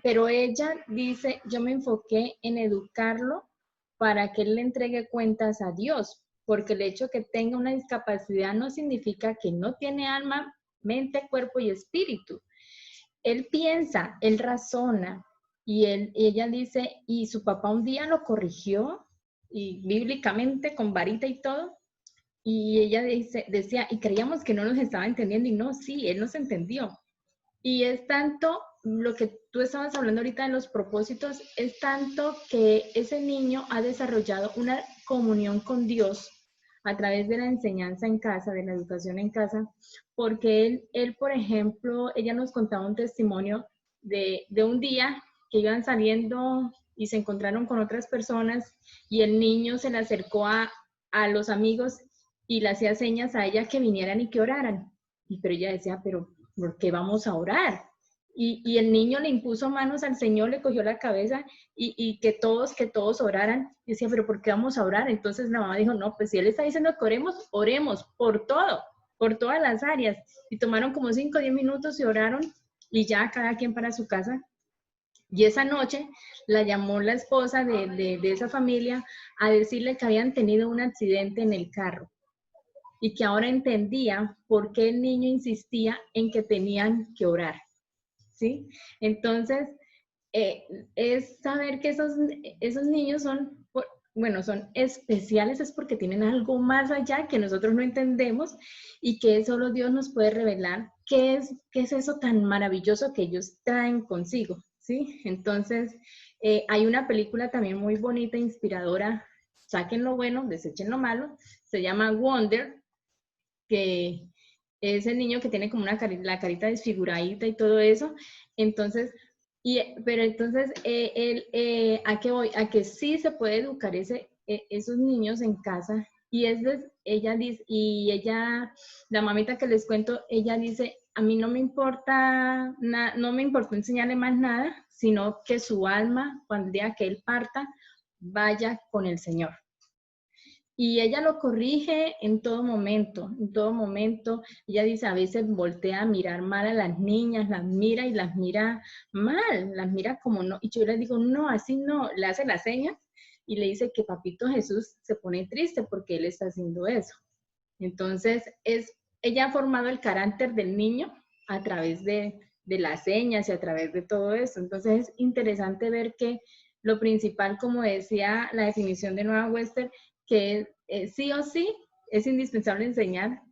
pero ella dice, yo me enfoqué en educarlo para que él le entregue cuentas a Dios, porque el hecho de que tenga una discapacidad no significa que no tiene alma, mente, cuerpo y espíritu. Él piensa, él razona, y ella dice, y su papá un día lo corrigió, y bíblicamente con varita y todo, y ella decía, y creíamos que no nos estaba entendiendo, y no, sí, él nos entendió. Y es tanto lo que tú estabas hablando ahorita de los propósitos, es tanto que ese niño ha desarrollado una comunión con Dios a través de la enseñanza en casa, de la educación en casa, porque él, por ejemplo, ella nos contaba un testimonio de un día que iban saliendo y se encontraron con otras personas y el niño se le acercó a los amigos y le hacía señas a ella que vinieran y que oraran. Pero ella decía, pero ¿por qué vamos a orar? Y el niño le impuso manos al Señor, le cogió la cabeza y que todos oraran. Y decía, pero ¿por qué vamos a orar? Entonces la mamá dijo, no, pues si Él está diciendo que oremos, oremos por todo. por todas las áreas, y tomaron como 5 o 10 minutos y oraron, y ya cada quien para su casa. Y esa noche la llamó la esposa de esa familia a decirle que habían tenido un accidente en el carro y que ahora entendía por qué el niño insistía en que tenían que orar, ¿sí? Entonces, es saber que esos niños son, bueno, son especiales, es porque tienen algo más allá que nosotros no entendemos y que solo Dios nos puede revelar qué es eso tan maravilloso que ellos traen consigo, ¿sí? Entonces, hay una película también muy bonita, inspiradora, saquen lo bueno, desechen lo malo, se llama Wonder, que es el niño que tiene como la carita desfiguradita y todo eso. Entonces, pero entonces, ¿a qué voy? A que sí se puede educar esos niños en casa. Y ella dice, la mamita que les cuento, ella dice, a mí no me importa, no me importa enseñarle más nada, sino que su alma, cuando el día que él parta, vaya con el Señor. Y ella lo corrige en todo momento, en todo momento. Ella dice, a veces voltea a mirar mal a las niñas, las mira y las mira mal, las mira como no. Y yo le digo, no, así no, le hace las señas y le dice que Papito Jesús se pone triste porque él está haciendo eso. Entonces, ella ha formado el carácter del niño a través de las señas y a través de todo eso. Entonces, es interesante ver que lo principal, como decía la definición de Noah Webster, que sí o sí es indispensable enseñar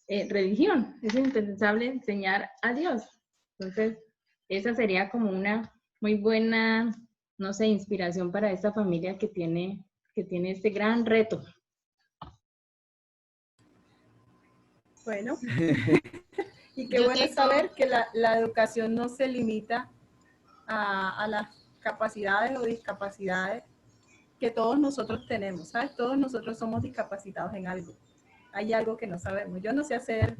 religión, es indispensable enseñar a Dios. Entonces, esa sería como una muy buena, no sé, inspiración para esta familia que tiene este gran reto. Bueno, y qué bueno saber que la educación no se limita a las capacidades o discapacidades que todos nosotros tenemos, ¿sabes? Todos nosotros somos discapacitados en algo. Hay algo que no sabemos. Yo no sé hacer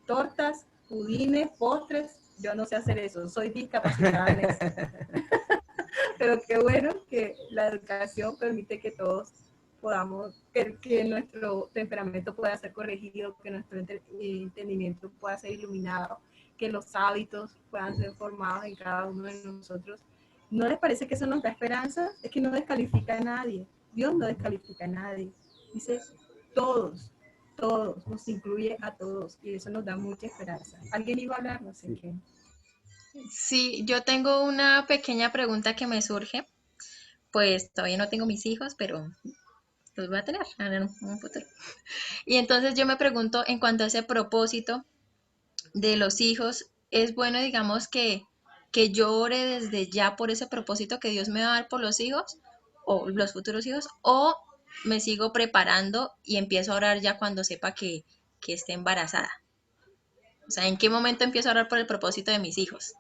tortas, pudines, postres, yo no sé hacer eso, soy discapacitada en eso. Pero qué bueno que la educación permite que todos podamos, que nuestro temperamento pueda ser corregido, que nuestro entendimiento pueda ser iluminado, que los hábitos puedan ser formados en cada uno de nosotros. ¿No les parece que eso nos da esperanza? Es que no descalifica a nadie. Dios no descalifica a nadie. Dice todos, nos incluye a todos y eso nos da mucha esperanza. ¿Alguien iba a hablar? No sé qué. Sí, yo tengo una pequeña pregunta que me surge. Pues todavía no tengo mis hijos, pero los voy a tener en un futuro. Y entonces yo me pregunto en cuanto a ese propósito de los hijos, ¿es bueno, digamos, que yo ore desde ya por ese propósito que Dios me va a dar por los hijos o los futuros hijos? ¿O me sigo preparando y empiezo a orar ya cuando sepa que esté embarazada? O sea, ¿en qué momento empiezo a orar por el propósito de mis hijos?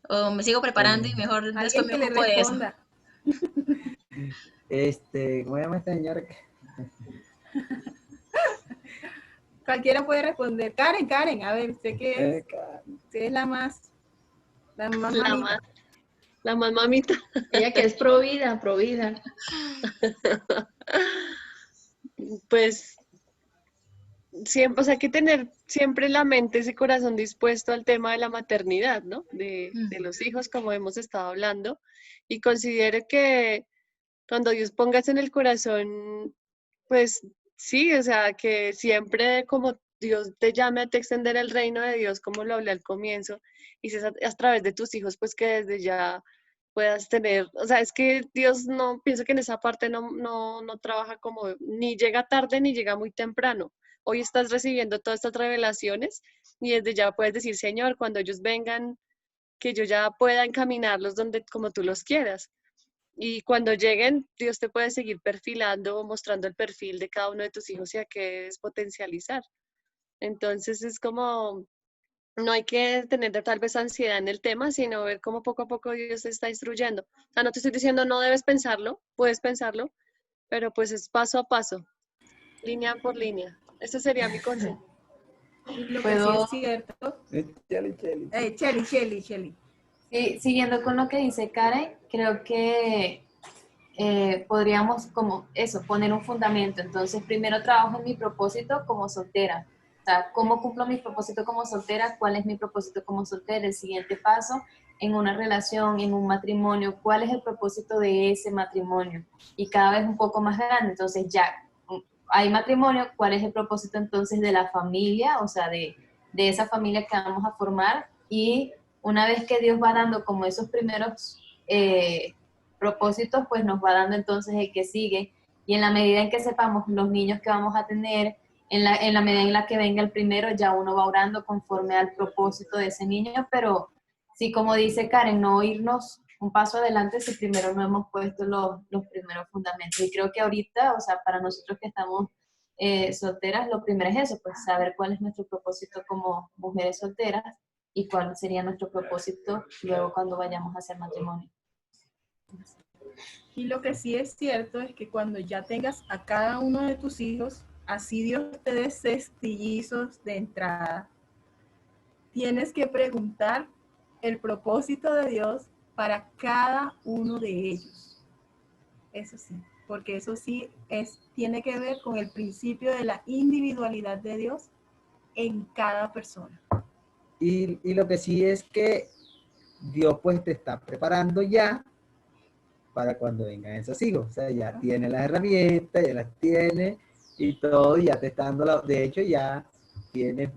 ¿O me sigo preparando y mejor después me ocupo de eso? ¿Cómo se llama esta señora? Cualquiera puede responder. Karen, a ver, sé que es la más mamita. La más mamita. Ella que es provida. Pues siempre, o sea, hay que tener siempre en la mente ese corazón dispuesto al tema de la maternidad, ¿no? De los hijos, como hemos estado hablando. Y considero que cuando Dios pongas en el corazón, pues sí, o sea, que siempre como Dios te llame a te extender el reino de Dios, como lo hablé al comienzo, y si es a través de tus hijos, pues que desde ya puedas tener, o sea, es que Dios no, pienso que en esa parte no trabaja como, ni llega tarde ni llega muy temprano. Hoy estás recibiendo todas estas revelaciones y desde ya puedes decir, Señor, cuando ellos vengan, que yo ya pueda encaminarlos donde como tú los quieras. Y cuando lleguen, Dios te puede seguir perfilando, mostrando el perfil de cada uno de tus hijos y a qué es potencializar. Entonces es como, no hay que tener tal vez ansiedad en el tema, sino ver cómo poco a poco Dios te está instruyendo. O sea, no te estoy diciendo no debes pensarlo, puedes pensarlo, pero pues es paso a paso, línea por línea. Ese sería mi consejo. Lo que sí es cierto. Cheli. Sí, siguiendo con lo que dice Karen, creo que podríamos como eso, poner un fundamento. Entonces, primero trabajo en mi propósito como soltera. O sea, ¿cómo cumplo mi propósito como soltera? ¿Cuál es mi propósito como soltera? El siguiente paso en una relación, en un matrimonio, ¿cuál es el propósito de ese matrimonio? Y cada vez un poco más grande. Entonces ya hay matrimonio, ¿cuál es el propósito entonces de la familia? O sea, de esa familia que vamos a formar. Y una vez que Dios va dando como esos primeros propósitos, pues nos va dando entonces el que sigue. Y en la medida en que sepamos los niños que vamos a tener, en la medida en la que venga el primero, ya uno va orando conforme al propósito de ese niño, pero sí, como dice Karen, no irnos un paso adelante si primero no hemos puesto los primeros fundamentos. Y creo que ahorita, o sea, para nosotros que estamos solteras, lo primero es eso, pues saber cuál es nuestro propósito como mujeres solteras y cuál sería nuestro propósito luego cuando vayamos a hacer matrimonio. Y lo que sí es cierto es que cuando ya tengas a cada uno de tus hijos, así Dios te dé cestillizos de entrada, tienes que preguntar el propósito de Dios para cada uno de ellos. Eso sí, porque eso sí tiene que ver con el principio de la individualidad de Dios en cada persona. Y lo que sí es que Dios pues te está preparando ya para cuando vengan esos hijos. O sea, ya tiene las herramientas, ya las tiene y todo, y ya te está dando de hecho ya tiene